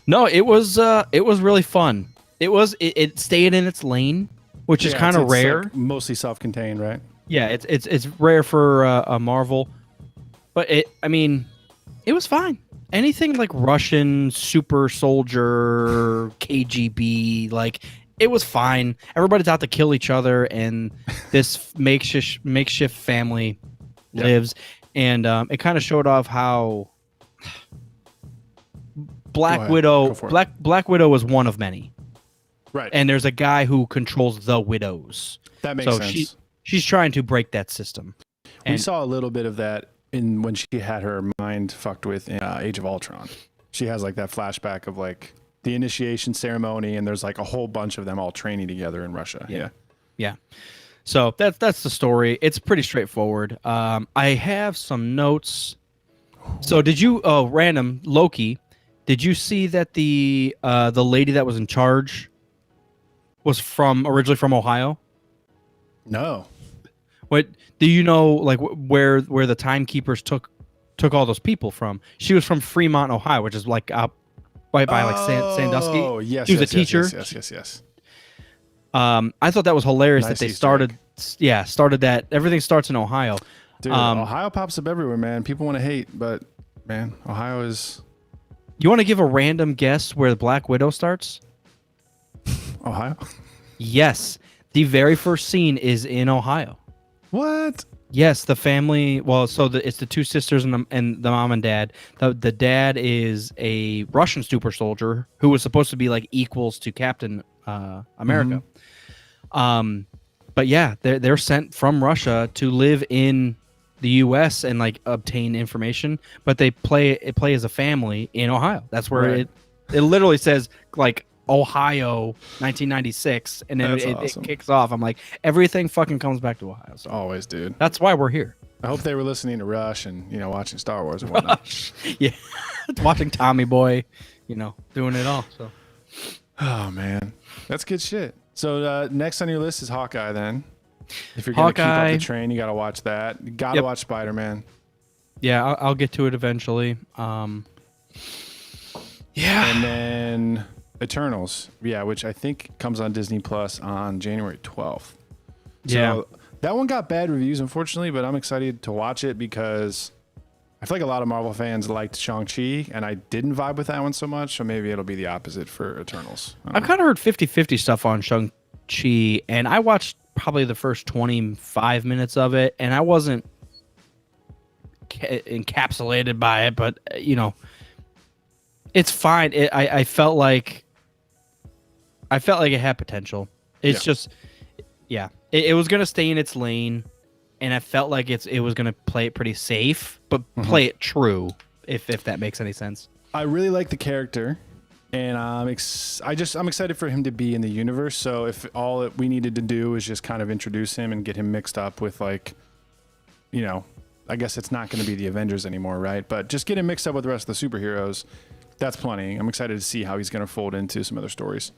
No, it was really fun. It stayed in its lane, which is kind of it's rare. like mostly self-contained, right? Yeah, it's rare for a Marvel, but it was fine. Anything like Russian super soldier KGB, like, it was fine. Everybody's out to kill each other, and this makeshift family lives, and it kind of showed off how Black Widow was one of many. Right. And there's a guy who controls the widows. That makes so sense. She's trying to break that system. We And saw a little bit of that in when she had her mind fucked with in Age of Ultron. She has like that flashback of like the initiation ceremony, and there's like a whole bunch of them all training together in Russia. Yeah. So that's the story. It's pretty straightforward. I have some notes. So did you? Oh, random Loki. Did you see that the lady that was in charge was originally from Ohio? No. What do you know? Like where the timekeepers took all those people from? She was from Fremont, Ohio, which is like up right by like Sandusky. Oh yes. She was a teacher. Yes. I thought that was hilarious Nice that they Easter started that. Everything starts in Ohio. Dude, Ohio pops up everywhere, man. People want to hate, but man, Ohio is You want to give a random guess where the Black Widow starts? Ohio. Yes, the very first scene is in Ohio. What? Yes, the family. Well, so it's the two sisters and the mom and dad. The dad is a Russian super soldier who was supposed to be like equals to Captain America. But yeah, they're sent from Russia to live in the U.S. and like obtain information. But they play as a family in Ohio. That's where Right. it literally says like Ohio 1996, and then That's it awesome. kicks off. I'm like, everything fucking comes back to Ohio. So Always, dude. that's why we're here. I hope they were listening to Rush and watching Star Wars and whatnot. Yeah, watching Tommy Boy, doing it all. So Oh man, that's good shit. So next on your list is Hawkeye. Then, if you're gonna keep Hawkeye. up the train, you gotta watch that. You gotta watch Spider-Man. yeah, I'll get to it eventually. Yeah, And then Eternals, which I think comes on Disney Plus on January 12th. Yeah. So that one got bad reviews, unfortunately, but I'm excited to watch it because I feel like a lot of Marvel fans liked Shang-Chi, and I didn't vibe with that one so much, so maybe it'll be the opposite for Eternals. I don't I've know. kind of heard 50-50 stuff on Shang-Chi, and I watched probably the first 25 minutes of it, and I wasn't encapsulated by it, but it's fine. I felt like it had potential. It's just, it was gonna stay in its lane, and I felt like it was gonna play it pretty safe, but play it true. If that makes any sense. I really like the character, and I'm excited for him to be in the universe. So if all that we needed to do is just kind of introduce him and get him mixed up with like, I guess it's not going to be the Avengers anymore, right? But just get him mixed up with the rest of the superheroes. That's plenty. I'm excited to see how he's going to fold into some other stories.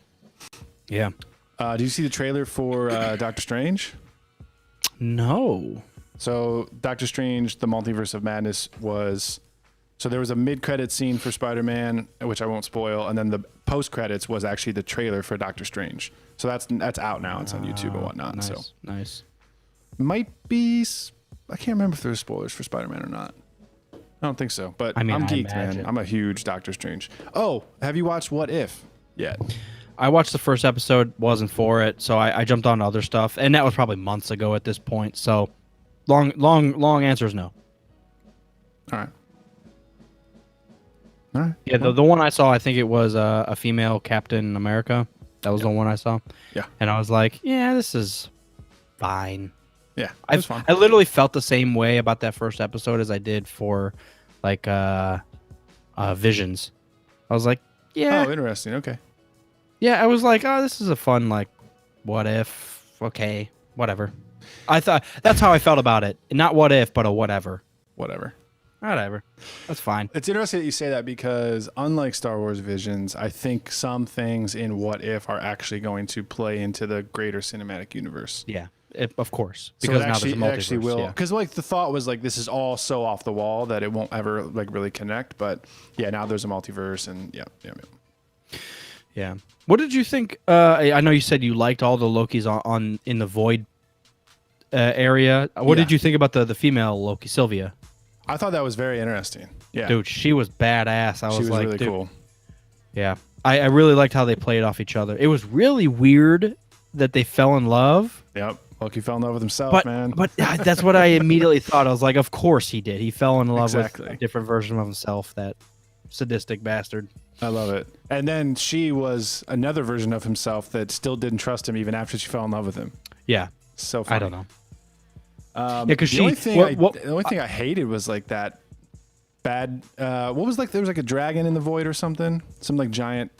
Yeah. Do you see the trailer for Doctor Strange? No. So Doctor Strange, the Multiverse of Madness so there was a mid-credit scene for Spider-Man, which I won't spoil, and then the post-credits was actually the trailer for Doctor Strange. So that's out now. It's on YouTube and whatnot. Nice. So Nice. might be, I can't remember if there's spoilers for Spider-Man or not. I don't think so, but I mean, I'm I geeked, man. imagine. I'm a huge Doctor Strange. Oh, have you watched What If yet? I watched the first episode, wasn't for it, so I jumped on other stuff, and that was probably months ago at this point. So, long answer is no. All right. Yeah, the one I saw, I think it was a female Captain America. That was the one I saw. Yeah. And I was like, yeah, this is fine. Yeah, it's fun. I literally felt the same way about that first episode as I did for like Visions. I was like, yeah. Oh, interesting. Okay. Yeah, I was like, oh, this is a fun, like, what if? Okay, whatever. I thought that's how I felt about it. Not what if, but a whatever. Whatever. Whatever. That's fine. It's interesting that you say that because unlike Star Wars Visions, I think some things in What If are actually going to play into the greater cinematic universe. Yeah, of course. So Because it now there's a multiverse. actually will. Yeah. Because like the thought was like this is all so off the wall that it won't ever like really connect. But yeah, now there's a multiverse and Yeah. What did you think? I know you said you liked all the Lokis on in the Void area. What did you think about the female Loki, Sylvia? I thought that was very interesting. Yeah, Dude, she was badass. she was like, really dude, cool. Yeah. I really liked how they played off each other. It was really weird that they fell in love. Yep, Loki fell in love with himself, man. But that's what I immediately thought. I was like, of course he did. He fell in love Exactly. with a different version of himself, that sadistic bastard. I love it. And then she was another version of himself that still didn't trust him even after she fell in love with him. Yeah. So funny. I don't know. Yeah, because the only thing the only thing I hated was like that bad. What was like? There was like a dragon in the void or something. Some like giant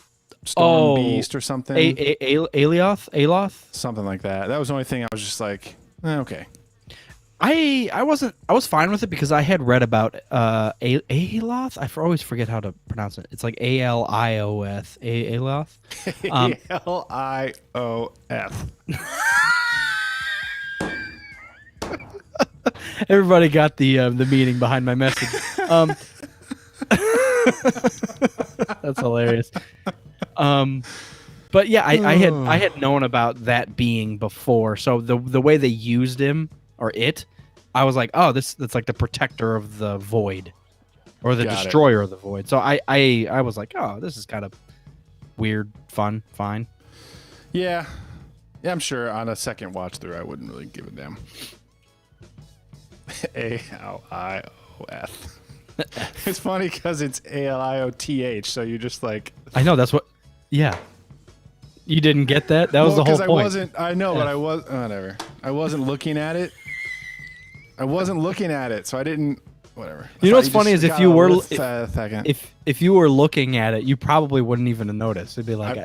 storm beast or something. Aloth? Something like that. That was the only thing I was just like, okay. I was fine with it because I had read about Aloth. I always forget how to pronounce it. It's like Alioth. Aloth. Alioth. Everybody got the meaning behind my message. That's hilarious. But yeah, I had known about that being before. So the way they used him or it, I was like, oh, that's like the protector of the void, or the destroyer of the void. So I was like, oh, this is kind of weird, fun, fine. Yeah, I'm sure on a second watch through, I wouldn't really give a damn. Alioth. It's funny because it's Alioth, so you're just like. I know that's what. Yeah. You didn't get that? That was the whole point. I know, but I was whatever. I wasn't looking at it. So I didn't. Whatever. You know what's funny is if you were if you were looking at it, you probably wouldn't even have noticed. It'd be like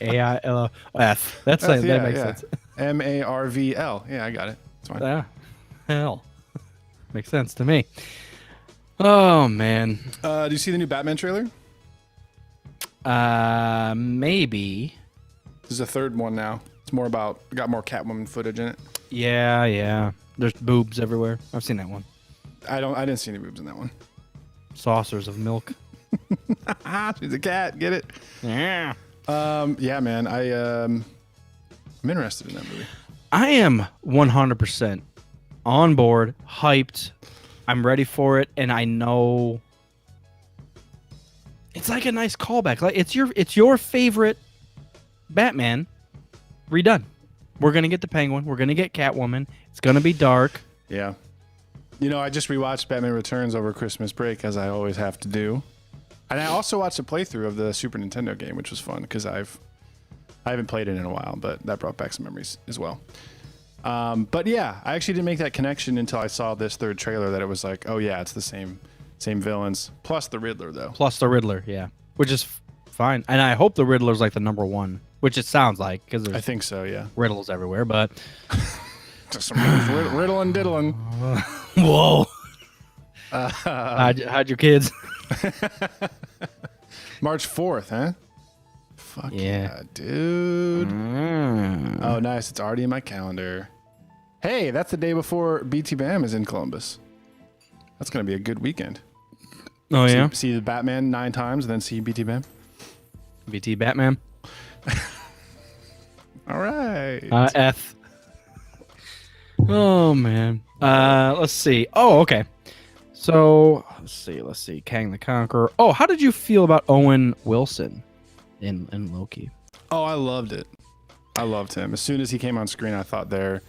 A-I-L-O-F. That makes sense. M-A-R-V-L. Yeah, I got it. It's fine. Yeah. Hell. Makes sense to me. Oh man. Do you see the new Batman trailer? Maybe. This is the third one now. It's more about got more Catwoman footage in it. Yeah. There's boobs everywhere. I've seen that one. I didn't see any boobs in that one. Saucers of milk. She's a cat. Get it? Yeah. Yeah, man. I'm interested in that movie. I am 100% on board, hyped. I'm ready for it, and I know it's like a nice callback. Like it's your favorite Batman redone. We're gonna get the Penguin. We're gonna get Catwoman. It's gonna be dark. Yeah. You know, I just rewatched Batman Returns over Christmas break, as I always have to do, and I also watched a playthrough of the Super Nintendo game, which was fun because I haven't played it in a while, but that brought back some memories as well. But yeah, I actually didn't make that connection until I saw this third trailer that it was like, oh yeah, it's the same villains plus the Riddler though. Plus the Riddler, yeah, which is fine, and I hope the Riddler's like the number one, which it sounds like because I think so, yeah. Riddles everywhere, but just some riddle and diddling. Whoa! How'd your kids? March 4th, huh? Fuck yeah, dude. Oh, nice. It's already in my calendar. Hey, that's the day before BT Bam is in Columbus. That's going to be a good weekend. Oh, yeah? See the Batman 9 times and then see BT Bam. BT Batman. All right. F. Oh, man. Let's see. Oh, okay. So, let's see. Kang the Conqueror. Oh, how did you feel about Owen Wilson in Loki? Oh, I loved it. I loved him. As soon as he came on screen, I thought their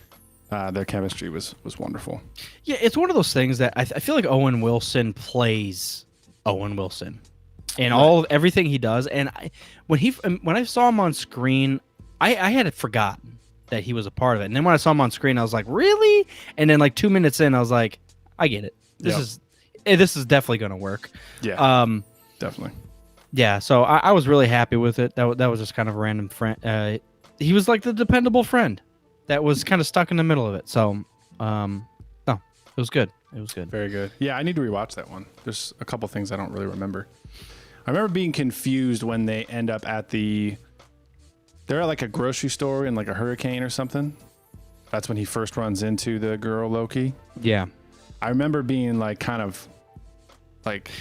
chemistry was wonderful. Yeah, it's one of those things that I feel like Owen Wilson plays Owen Wilson in everything he does. And when I saw him on screen, I had forgotten that he was a part of it. And then when I saw him on screen, I was like, really? And then like 2 minutes in, I was like, I get it. This is definitely going to work. Yeah, definitely. Yeah, so I was really happy with it. That was just kind of a random friend. He was like the dependable friend that was kind of stuck in the middle of it. So, no, it was good. It was good. Very good. Yeah, I need to rewatch that one. There's a couple things I don't really remember. I remember being confused when they end up they're at like a grocery store in like a hurricane or something. That's when he first runs into the girl Loki. Yeah. I remember being like kind of like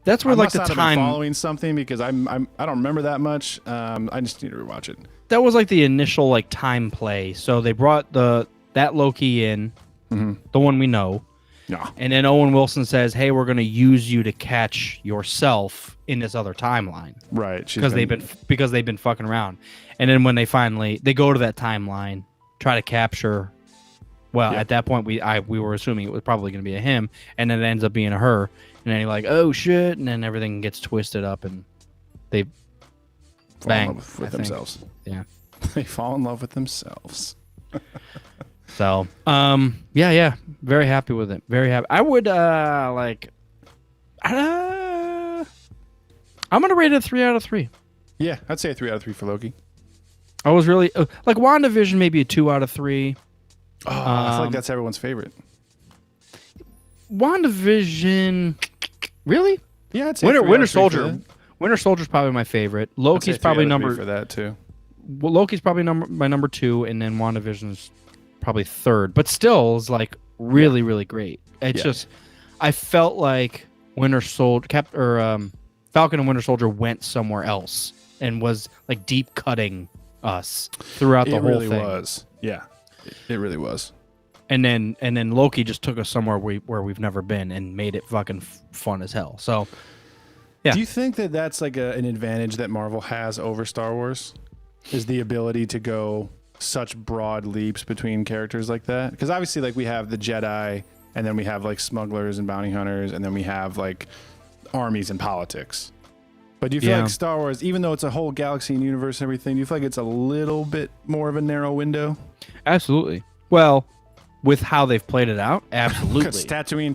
that's where like the time following something because I don't remember that much. I just need to rewatch it. That was like the initial like time play. So they brought that Loki in, the one we know. Yeah. And then Owen Wilson says, "Hey, we're going to use you to catch yourself in this other timeline." Right. Because they've been fucking around. And then when they go to that timeline, try to capture. Well, at that point we were assuming it was probably going to be a him, and then it ends up being a her. And then you're like, "Oh shit!" And then everything gets twisted up, and they Fall bang in love with I think. themselves. Yeah. They fall in love with themselves. So, yeah, very happy with it. Very happy. I would I'm gonna rate it a 3 out of 3. Yeah, I'd say a 3 out of 3 for Loki. I was really like WandaVision, maybe a 2 out of 3. Oh, I feel like that's everyone's favorite. WandaVision, really? Yeah, I'd say Winter 3 out of 3 for Soldier. that. Winter Soldier's probably my favorite. I'd say Loki's 3 probably out of 3 number for that too. Well, Loki's probably my number 2, and then WandaVision's probably 3rd. But still, is like really, really great. It's just, I felt like Falcon and Winter Soldier went somewhere else and was like deep cutting us throughout the whole thing. It really was. Yeah, it really was. And then Loki just took us somewhere where we've never been and made it fucking fun as hell. So, yeah. Do you think that that's like an advantage that Marvel has over Star Wars? Is the ability to go such broad leaps between characters like that? Because obviously, like, we have the Jedi, and then we have like smugglers and bounty hunters, and then we have like armies and politics. But do you feel like Star Wars, even though it's a whole galaxy and universe and everything, do you feel like it's a little bit more of a narrow window? Absolutely. Well, with how they've played it out, absolutely. Because Tatooine.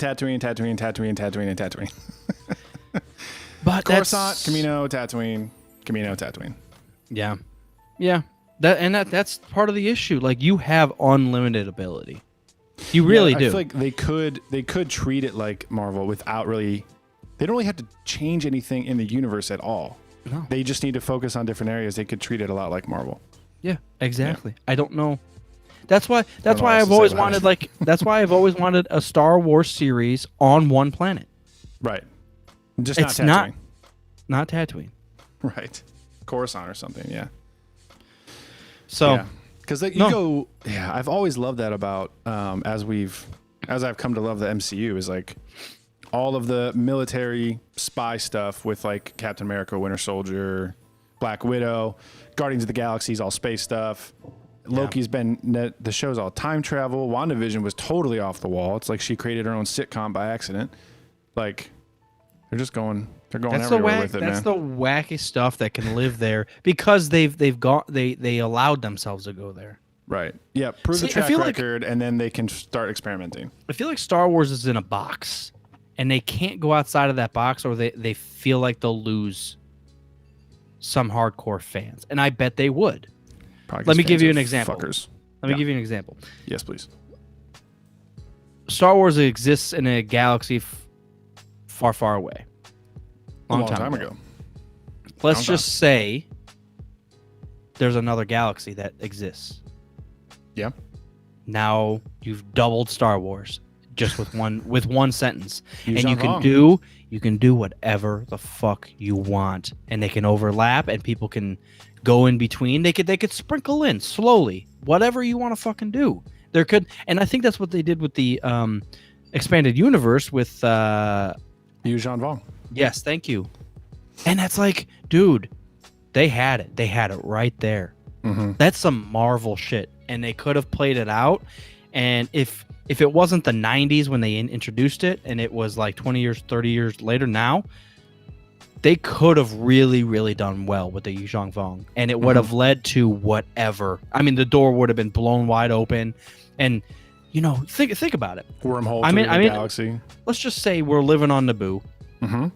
But Coruscant, Camino, Tatooine. Yeah. That's part of the issue. Like, you have unlimited ability. You really do. I feel like they could treat it like Marvel without really. They don't really have to change anything in the universe at all. No. They just need to focus on different areas. They could treat it a lot like Marvel. Yeah, exactly. Yeah. I don't know. That's why I've always wanted a Star Wars series on one planet. Right. Just it's not Tatooine. Not Tatooine. Right. Coruscant or something, yeah. So, because I've always loved that about as I've come to love the MCU is like all of the military spy stuff with like Captain America, Winter Soldier, Black Widow, Guardians of the Galaxy, all space stuff. Loki's been the show's all time travel. WandaVision was totally off the wall. It's like she created her own sitcom by accident. Like they're going everywhere with it, man. That's the wacky stuff that can live there because they allowed themselves to go there. Right. Yeah. Prove the track record, and then they can start experimenting. I feel like Star Wars is in a box, and they can't go outside of that box, or they feel like they'll lose some hardcore fans, and I bet they would. Let me give you an example. Let me give you an example. Yes, please. Star Wars exists in a galaxy far, far away. Long time ago. Let's just say there's another galaxy that exists. Yeah. Now you've doubled Star Wars just with one sentence, and you can do whatever the fuck you want, and they can overlap, and people can go in between. They could sprinkle in slowly whatever you want to fucking do. There could, and I think that's what they did with the expanded universe with Yu Zhanvong. Yes, thank you. And that's like, dude, they had it. They had it right there. Mm-hmm. That's some Marvel shit, and they could have played it out. And if it wasn't the 90s when they introduced it, and it was like 20 years, 30 years later now, they could have really, really done well with the Yu Zhanvong, and it would have led to whatever. I mean, the door would have been blown wide open, and think about it. Wormhole to the galaxy. Let's just say we're living on Naboo. Mm-hmm.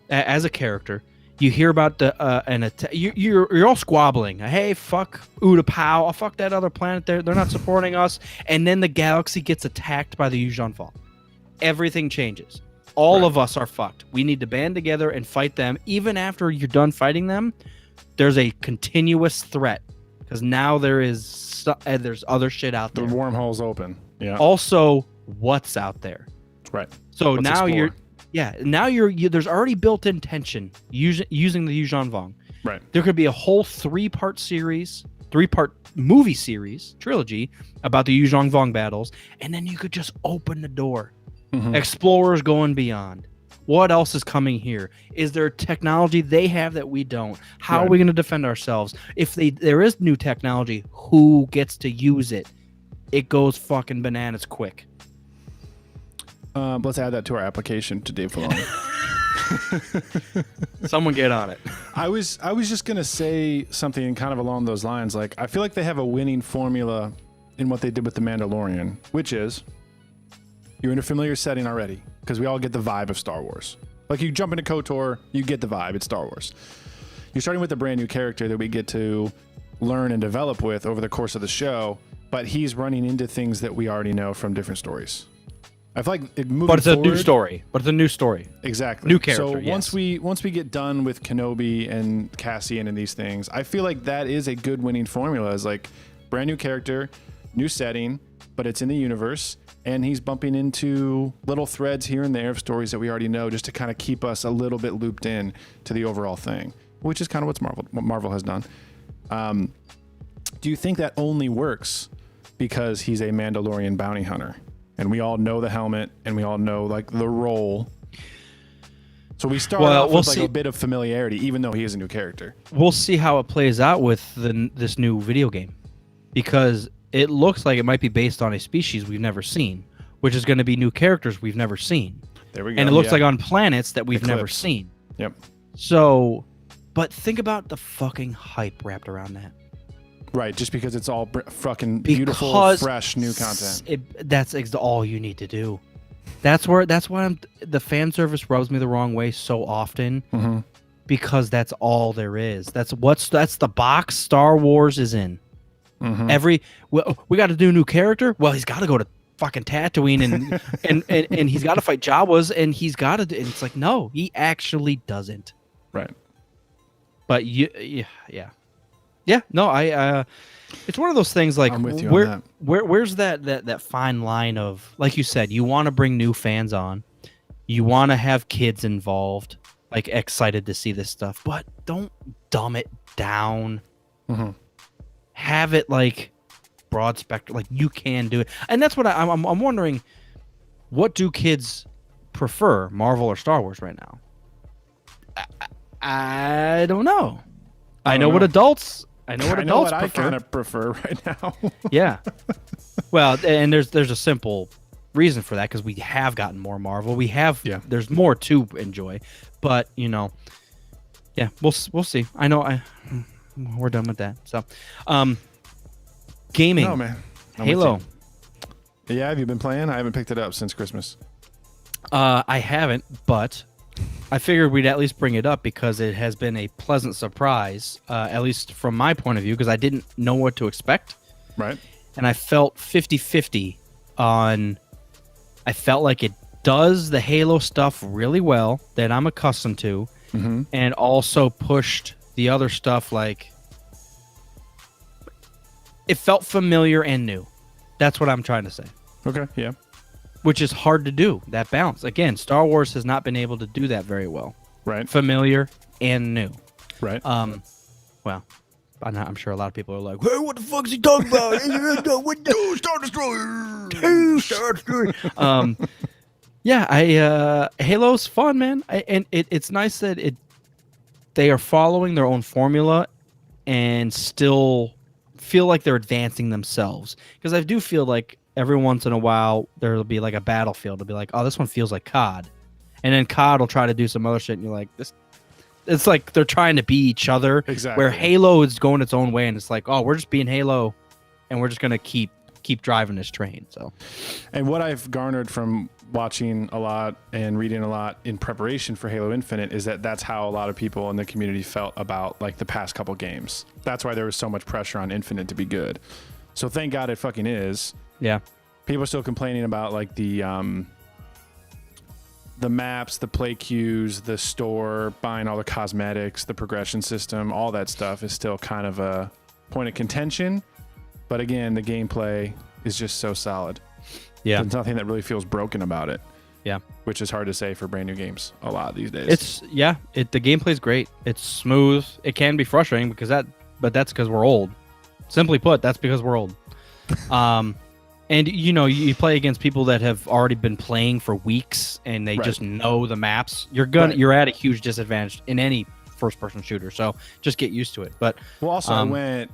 As a character, you hear about you're all squabbling. Hey, fuck Utapau. Oh, fuck that other planet. They're not supporting us. And then the galaxy gets attacked by the Yu Zhanvong. Everything changes. All of us are fucked. We need to band together and fight them. Even after you're done fighting them, there's a continuous threat because now there's other shit out there. The wormhole's open. Yeah. Also, what's out there? Right. So Let's now explore. there's already built-in tension using the Yu Zhanvong. Right. There could be a whole three-part movie series, trilogy about the Yu Zhanvong battles, and then you could just open the door. Mm-hmm. Explorers going beyond. What else is coming here? Is there technology they have that we don't? How are we going to defend ourselves? If there is new technology, who gets to use it? It goes fucking bananas quick. Let's add that to our application to Dave Filoni. Someone get on it. I was just gonna say something kind of along those lines. Like, I feel like they have a winning formula in what they did with the Mandalorian, which is you're in a familiar setting already, because we all get the vibe of Star Wars. Like, you jump into KOTOR, you get the vibe. It's Star Wars. You're starting with a brand new character that we get to learn and develop with over the course of the show, but he's running into things that we already know from different stories. I feel like But it's a new story. Exactly. New character. So yes. once we get done with Kenobi and Cassian and these things, I feel like that is a good winning formula. Is like brand new character, new setting, but it's in the universe, and he's bumping into little threads here and there of stories that we already know, just to kind of keep us a little bit looped in to the overall thing, which is kind of what Marvel has done. Do you think that only works because he's a Mandalorian bounty hunter? And we all know the helmet, and we all know like the role. So we start off with like a bit of familiarity, even though he is a new character. We'll see how it plays out with this new video game, because it looks like it might be based on a species we've never seen, which is going to be new characters we've never seen. There we go. And it looks like on planets that we've Eclipse. never seen. Yep. So, but think about the fucking hype wrapped around that. Right, just because it's all fucking beautiful, fresh, new content. That's all you need to do. That's why the fan service rubs me the wrong way so often, because that's all there is. That's the box Star Wars is in. We got to do a new character. Well, he's got to go to fucking Tatooine and he's got to fight Jawas, and he's got to. And it's like, no, he actually doesn't. Right. But yeah, no, it's one of those things like, I'm with you on that. Where's that fine line of, like you said, you want to bring new fans on, you want to have kids involved, like excited to see this stuff, but don't dumb it down. Have it like broad spectrum, like you can do it, and that's what I'm wondering. What do kids prefer, Marvel or Star Wars right now? I don't know. I know what adults prefer. I kind of prefer right now. Yeah. Well, and there's a simple reason for that, because we have gotten more Marvel. There's more to enjoy, but yeah, we'll see. I know we're done with that. So, gaming. No, man. Halo. Yeah, have you been playing? I haven't picked it up since Christmas. I haven't, but I figured we'd at least bring it up because it has been a pleasant surprise, at least from my point of view, because I didn't know what to expect. Right. And I felt 50-50 on... I felt like it does the Halo stuff really well that I'm accustomed to, and also pushed the other stuff like... It felt familiar and new. That's what I'm trying to say. Okay, yeah. Which is hard to do, that balance. Again, Star Wars has not been able to do that very well. Right. Familiar and new. Right. Well, I'm sure a lot of people are like, hey, what the fuck is he talking about? Star Destroyer! Star Destroyer! Yeah, Halo's fun, man. And it's nice that they are following their own formula and still feel like they're advancing themselves. Because I do feel like every once in a while, there'll be like a battlefield. It'll be like, oh, this one feels like COD. And then COD will try to do some other shit, and you're like, this. It's like they're trying to be each other. Exactly. Where Halo is going its own way, and it's like, oh, we're just being Halo, and we're just going to keep driving this train. So, and what I've garnered from watching a lot and reading a lot in preparation for Halo Infinite is that that's how a lot of people in the community felt about like the past couple games. That's why there was so much pressure on Infinite to be good. So thank God it fucking is. Yeah. People are still complaining about like the maps, the play queues, the store, buying all the cosmetics, the progression system, all that stuff is still kind of a point of contention. But again, the gameplay is just so solid. Yeah. There's nothing that really feels broken about it. Yeah. Which is hard to say for brand new games a lot these days. The gameplay's great. It's smooth. It can be frustrating but that's because we're old. Simply put, that's because we're old. And you play against people that have already been playing for weeks and they just know the maps. You're at a huge disadvantage in any first-person shooter. So just get used to it. But I went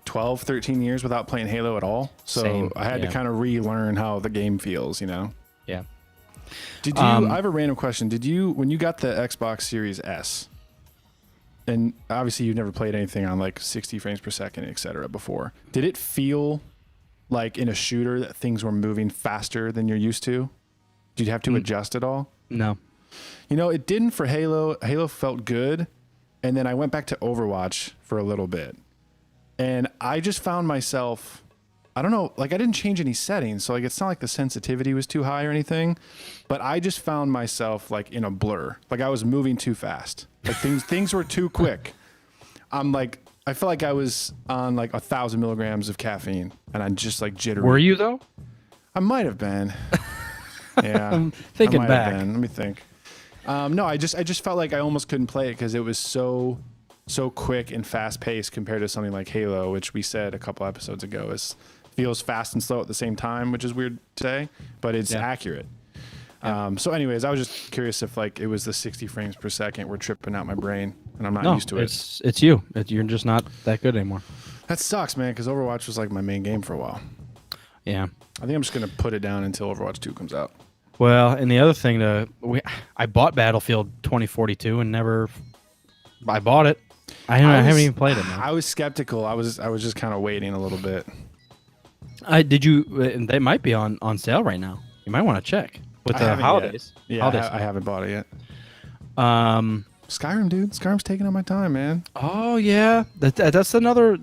12, 13 years without playing Halo at all. So Same. I had to kind of relearn how the game feels. Yeah. Did you? I have a random question. Did you, when you got the Xbox Series S, and obviously you've never played anything on like 60 frames per second, etc. before, did it feel like in a shooter that things were moving faster than you're used to? Did you have to adjust at all? No. You know, it didn't for Halo. Halo felt good, and then I went back to Overwatch for a little bit, and I just found myself, I don't know, like I didn't change any settings, so like it's not like the sensitivity was too high or anything, but I just found myself like in a blur, like I was moving too fast, like things were too quick. I'm like, I felt like I was on like 1,000 milligrams of caffeine, and I'm just like jittery. Were you though? I might have been. Yeah, I'm thinking I might have back. been. Let me think. No, I just felt like I almost couldn't play it because it was so quick and fast paced compared to something like Halo, which we said a couple episodes ago feels fast and slow at the same time, which is weird to say, but it's accurate. Yeah. So anyways, I was just curious if like it was the 60 frames per second were tripping out my brain, and I'm not used to it. It's you. You're just not that good anymore. That sucks, man, because Overwatch was like my main game for a while. Yeah. I think I'm just gonna put it down until Overwatch 2 comes out. Well, and the other thing, I bought Battlefield 2042 and I bought it. I haven't even played it, man. I was skeptical. I was just kind of waiting a little bit. They might be on sale right now. You might want to check with the holidays. Yet. Yeah, holidays. I haven't bought it yet. Skyrim, dude. Skyrim's taking up my time, man. Oh yeah, that's another.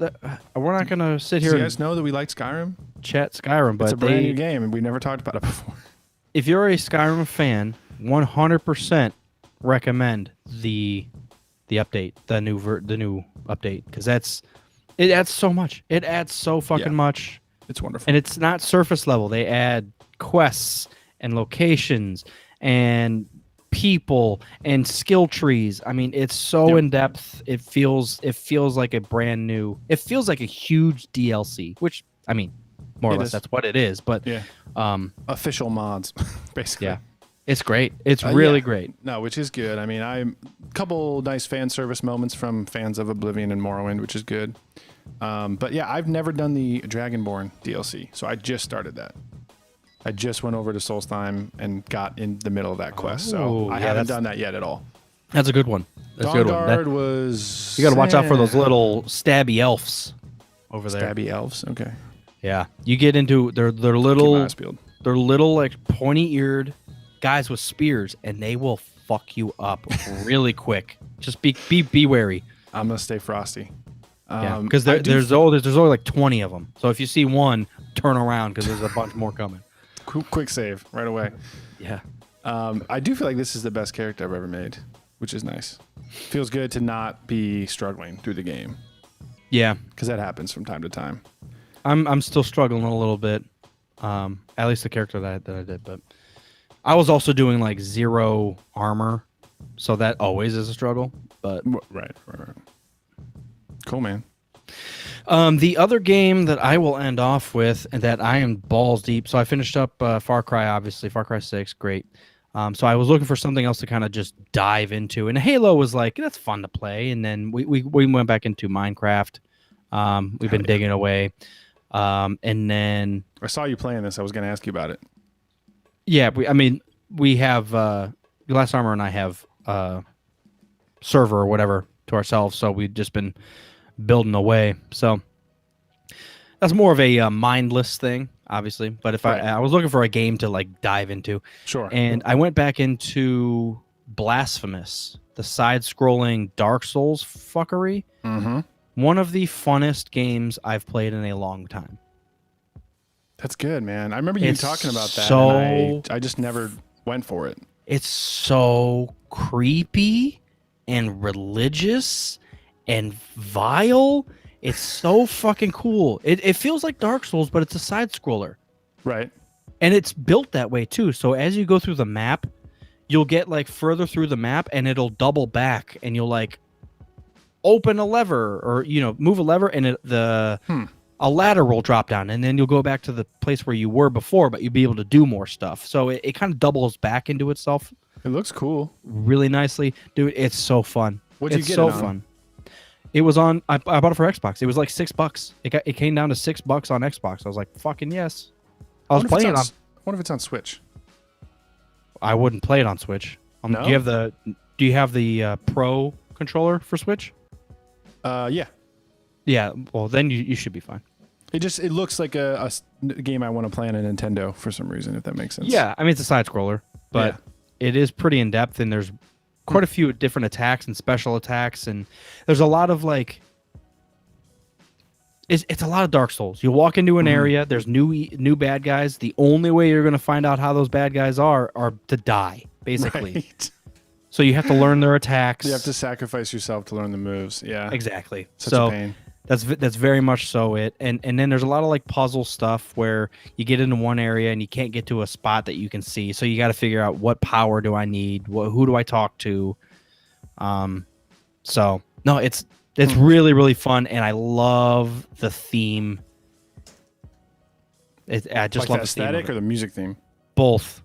We're not gonna sit here. So you guys know that we like Skyrim. Chat Skyrim, but it's a brand new game, and we never talked about it before. If you're a Skyrim fan, 100% recommend the update, the new update, because it adds so much. It adds so fucking much. It's wonderful, and it's not surface level. They add quests and locations and people and skill trees. I mean, it's so in depth. It feels like a brand new. It feels like a huge DLC, which I mean, more or less that's what it is. But official mods, basically. Yeah, it's great. It's really great. No, which is good. I mean, a couple nice fan service moments from fans of Oblivion and Morrowind, which is good. But yeah, I've never done the Dragonborn DLC, so I just started that. I just went over to Solstheim and got in the middle of that quest, so I haven't done that yet at all. That's a good one. That's a good one. Dawnguard was... You got to watch out for those little stabby elves over there. Stabby elves, okay. Yeah, you get into they're little like pointy-eared guys with spears, and they will fuck you up really quick. Just be wary. I'm gonna stay frosty. Because there's only like 20 of them. So if you see one, turn around because there's a bunch more coming. Quick save right away. Yeah. I do feel like this is the best character I've ever made, which is nice. Feels good to not be struggling through the game. Yeah, because that happens from time to time. I'm still struggling a little bit. At least the character that I did, but I was also doing like 0 armor, so that always is a struggle. But right. Cool, man. The other game that I will end off with, and that I am balls deep. So I finished up Far Cry, obviously Far Cry 6, great. So I was looking for something else to kind of just dive into, and Halo was like, that's fun to play. And then we went back into Minecraft. We've been digging away. And then I saw you playing this. I was going to ask you about it. Yeah, we have Glass Armor and I have server or whatever to ourselves, so we've just been building away. So that's more of a mindless thing, obviously. But if I was looking for a game to like dive into, sure. And I went back into Blasphemous, the side-scrolling Dark Souls fuckery. Mm-hmm. One of the funnest games I've played in a long time. That's good, man. I remember you talking about that. So, and I just never went for it. It's so creepy and religious and vile. It's so fucking cool. It feels like Dark Souls, but it's a side scroller. Right. And it's built that way too. So as you go through the map, you'll get like further through the map and it'll double back and you'll like open a lever or, move a lever and a ladder will drop down and then you'll go back to the place where you were before, but you'll be able to do more stuff. So it kind of doubles back into itself. It looks cool. Really nicely. Dude, it's so fun. What'd you get so it on? Fun. It was on, I bought it for Xbox. It was like $6. It came down to $6 on Xbox. I was like, fucking yes. I was playing it on. What if it's on Switch? I wouldn't play it on Switch. No? Do you have the Pro controller for Switch? Yeah. Yeah. Well, then you should be fine. It looks like a game I want to play on a Nintendo for some reason, if that makes sense. Yeah, I mean it's a side scroller, but it is pretty in depth, and there's quite a few different attacks and special attacks, and there's a lot of like. It's a lot of Dark Souls. You walk into an area, there's new bad guys. The only way you're gonna find out how those bad guys are to die, basically. Right. So you have to learn their attacks. You have to sacrifice yourself to learn the moves. Yeah. Exactly. Such a pain. That's very much so it. And then there's a lot of like puzzle stuff where you get into one area and you can't get to a spot that you can see. So you got to figure out what power do I need? Who do I talk to? So no, it's really, really fun. And I love the theme. I just like love the the aesthetic theme or the music theme. Both.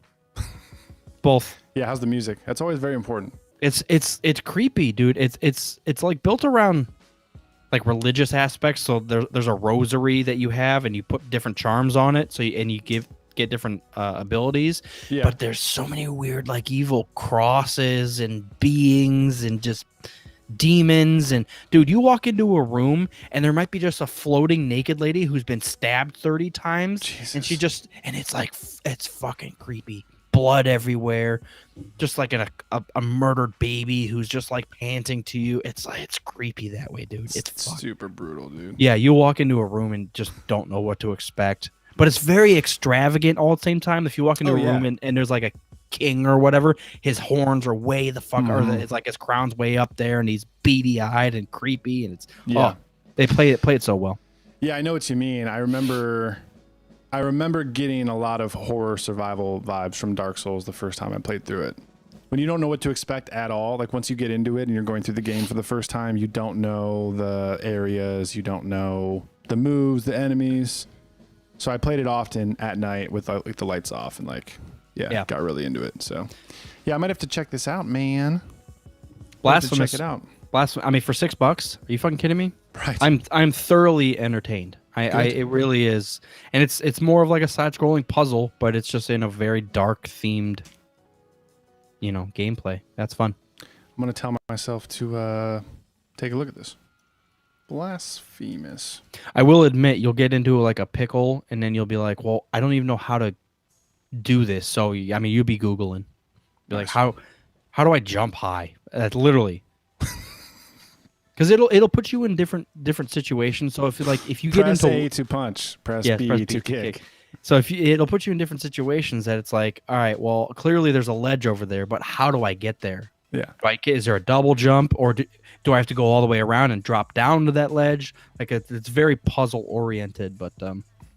Yeah. How's the music? That's always very important. It's creepy, dude. It's like built around like religious aspects. So there's a rosary that you have, and you put different charms on it. So you get different abilities. Yeah. But there's so many weird like evil crosses and beings and just demons. And dude, you walk into a room and there might be just a floating naked lady who's been stabbed 30 times. Jesus. And it's like it's fucking creepy. Blood everywhere, just like a murdered baby who's just like panting to you. It's creepy that way, dude. It's super brutal, dude. Yeah, you walk into a room and just don't know what to expect. But it's very extravagant all at the same time. If you walk into a room and there's like a king or whatever, his horns are way the fuck, or it's like his crown's way up there, and he's beady eyed and creepy, and it's they play it so well. Yeah, I know what you mean. I remember getting a lot of horror survival vibes from Dark Souls the first time I played through it. When you don't know what to expect at all, like once you get into it and you're going through the game for the first time, you don't know the areas, you don't know the moves, the enemies. So I played it often at night with like the lights off and got really into it. So yeah, I might have to check this out, man. Blasphemous. Check it out. I mean, for $6, are you fucking kidding me? Right. I'm thoroughly entertained. It really is, and it's more of like a side-scrolling puzzle, but it's just in a very dark themed, gameplay. That's fun. I'm gonna tell myself to take a look at this. Blasphemous. I will admit, you'll get into like a pickle, and then you'll be like, "Well, I don't even know how to do this." So I mean, you'll be Googling, be like, "How do I jump high?" Literally. Because it'll put you in different situations. So if you get press into A to punch, press B to kick. So it'll put you in different situations that it's like, all right, well, clearly there's a ledge over there, but how do I get there? Yeah. Is there a double jump, or do I have to go all the way around and drop down to that ledge? Like it's very puzzle oriented. But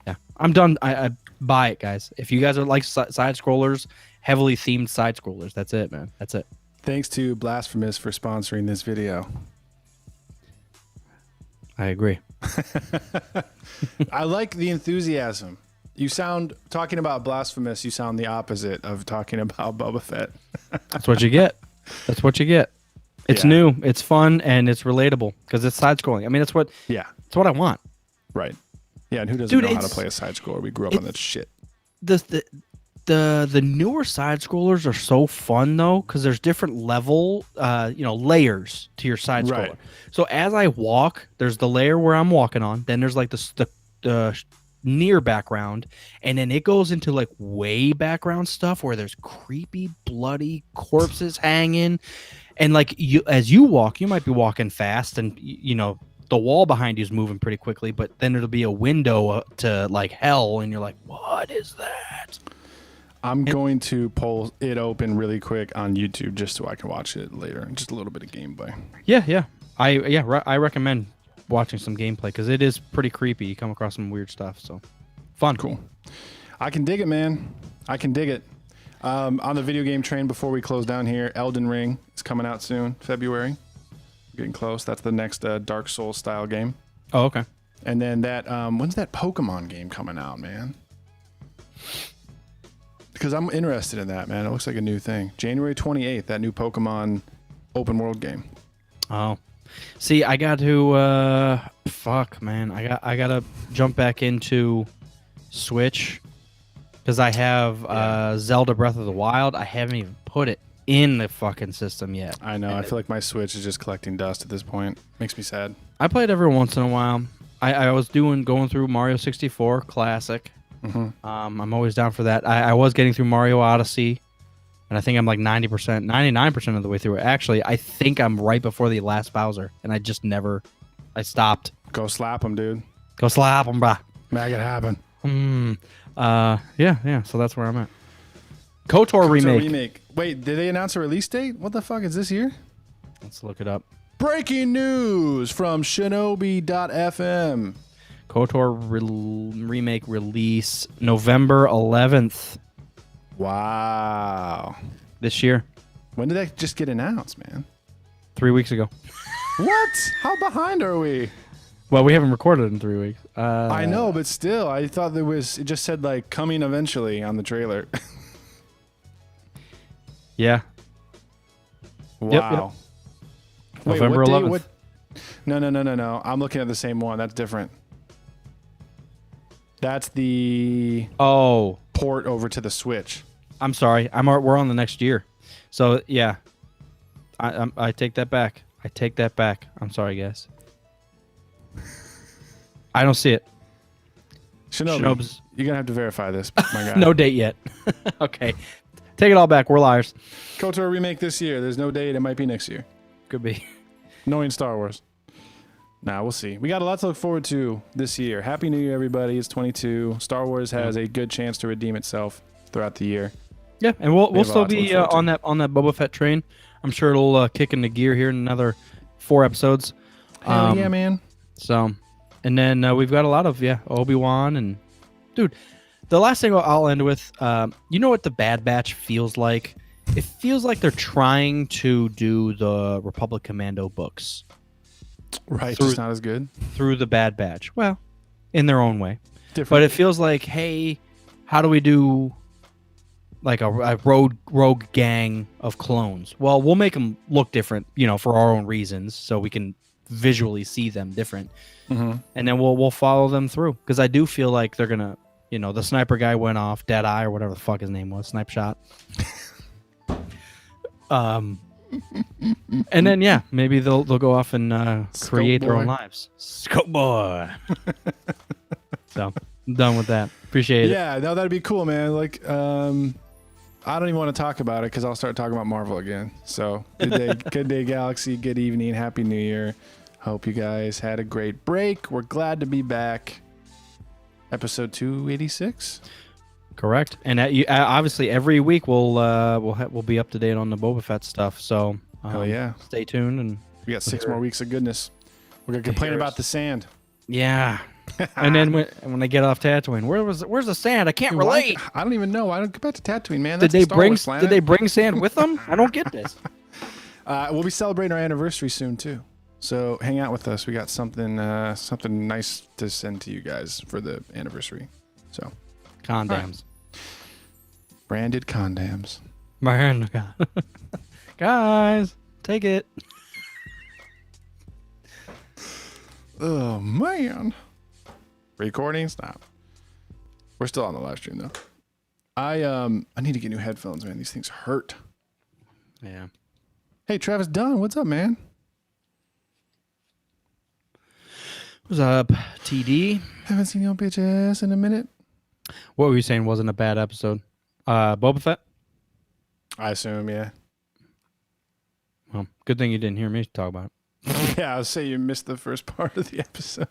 yeah, I'm done. I buy it, guys. If you guys are like side scrollers, heavily themed side scrollers, that's it, man. That's it. Thanks to Blasphemous for sponsoring this video. I agree. I like the enthusiasm. You sound, talking about Blasphemous, you sound the opposite of talking about Boba Fett. That's what you get. That's what you get. It's new, it's fun, and it's relatable because it's side scrolling. I mean, that's what I want. Right. Yeah, and who doesn't know how to play a side scroller? We grew up on that shit. The newer side scrollers are so fun though, because there's different layers to your side scroller. Right. So as I walk, there's the layer where I'm walking on. Then there's like the near background, and then it goes into like way background stuff where there's creepy, bloody corpses hanging, and like as you walk, you might be walking fast, and the wall behind you is moving pretty quickly, but then it'll be a window to like hell, and you're like, what is that? I'm going to pull it open really quick on YouTube just so I can watch it later. Just a little bit of gameplay. Yeah. I recommend watching some gameplay because it is pretty creepy. You come across some weird stuff. So fun. Cool. I can dig it, man. I can dig it. On the video game train, before we close down here, Elden Ring is coming out soon, February. Getting close. That's the next Dark Souls style game. Oh, okay. And then that when's that Pokemon game coming out, man? Because I'm interested in that, man. It looks like a new thing. January 28th, that new Pokemon open world game. Oh, see, I got to fuck, man. I got to jump back into Switch Because I have Zelda Breath of the Wild. I haven't even put it in the fucking system yet. I know. I feel like my Switch is just collecting dust at this point. Makes me sad. I play it every once in a while. I was going through Mario 64 Classic. I'm always down for that. I was getting through Mario Odyssey, and I think I'm like 90%, 99% of the way through it. Actually, I think I'm right before the last Bowser, and I stopped. Go slap him, dude. Go slap him, brah. Make it happen. Yeah. So that's where I'm at. KOTOR remake. Wait, did they announce a release date? What the fuck is this year? Let's look it up. Breaking news from Shinobi.fm. KOTOR remake release November 11th Wow. this year. When did that just get announced, man? 3 weeks ago. What? How behind are we? Well, we haven't recorded in 3 weeks. I know, but still, I thought it just said like coming eventually on the trailer. Yeah. Wow. Wait, November what day- 11th. what- No. I'm looking at the same one. That's different. That's the Oh, port over to the Switch. I'm sorry. We're on the next year. So, yeah. I take that back. I'm sorry, guys. I don't see it. Shinobi, you're going to have to verify this, my guy. No date yet. Okay. Take it all back. We're liars. KOTOR remake this year. There's no date. It might be next year. Could be. Knowing Star Wars. Nah, we'll see. We got a lot to look forward to this year. Happy New Year, everybody. It's 22. Star Wars has a good chance to redeem itself throughout the year. Yeah, and we'll have a still lot to look be forward to. on that Boba Fett train. I'm sure it'll kick into gear here in another 4 episodes. Hell yeah, man. So, and then we've got a lot of Obi-Wan and dude. The last thing I'll end with, you know what the Bad Batch feels like? It feels like they're trying to do the Republic Commando books Right, Through- just not as good. through the Bad Batch. Well, in their own way. Different. But it feels like, hey, how do we do like a rogue gang of clones? Well, we'll make them look different, for our own reasons, so we can visually see them different, and then we'll follow them through. Because I do feel like they're gonna, the sniper guy went off, Deadeye or whatever the fuck his name was, Snipe Shot. And then maybe they'll go off and create their own lives. Scope boy. So I'm done with that. Appreciate it. Yeah, no, that'd be cool, man. Like, I don't even want to talk about it because I'll start talking about Marvel again. So good day, Galaxy. Good evening. Happy New Year. Hope you guys had a great break. We're glad to be back. Episode 286. Correct. And obviously every week we'll be up to date on the Boba Fett stuff. So Hell yeah. stay tuned. And We got 6 more weeks of goodness. We're going to complain Here's- about the sand. yeah. And then when they get off Tatooine, where's the sand? I can't relate. I don't even know. I don't get back to Tatooine, man. Did That's a they Star bring Wars planet. Did they bring sand with them? I don't get this. We'll be celebrating our anniversary soon too. So hang out with us. We got something nice to send to you guys for the anniversary. So Condoms. branded condoms. Man, guys, take it. Oh man. Recording stop. We're still on the live stream though. I need to get new headphones, man. These things hurt. Yeah. Hey Travis Dunn, what's up, man? What's up, TD? Haven't seen your bitch ass in a minute. What were you saying wasn't a bad episode? Boba Fett? I assume, yeah. Well, good thing you didn't hear me talk about it. Yeah, I'll say you missed the first part of the episode.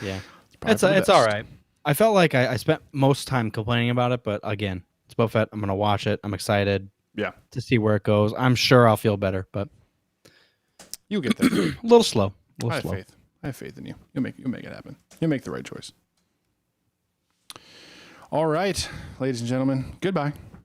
Yeah. Probably for the It's all best. right. I felt like I spent most time complaining about it, but again, it's Boba Fett. I'm going to watch it. I'm excited Yeah, to see where it goes. I'm sure I'll feel better, but you'll get there. a little slow. I have faith. I have faith in you. You'll make it happen. You'll make the right choice. All right, ladies and gentlemen, goodbye.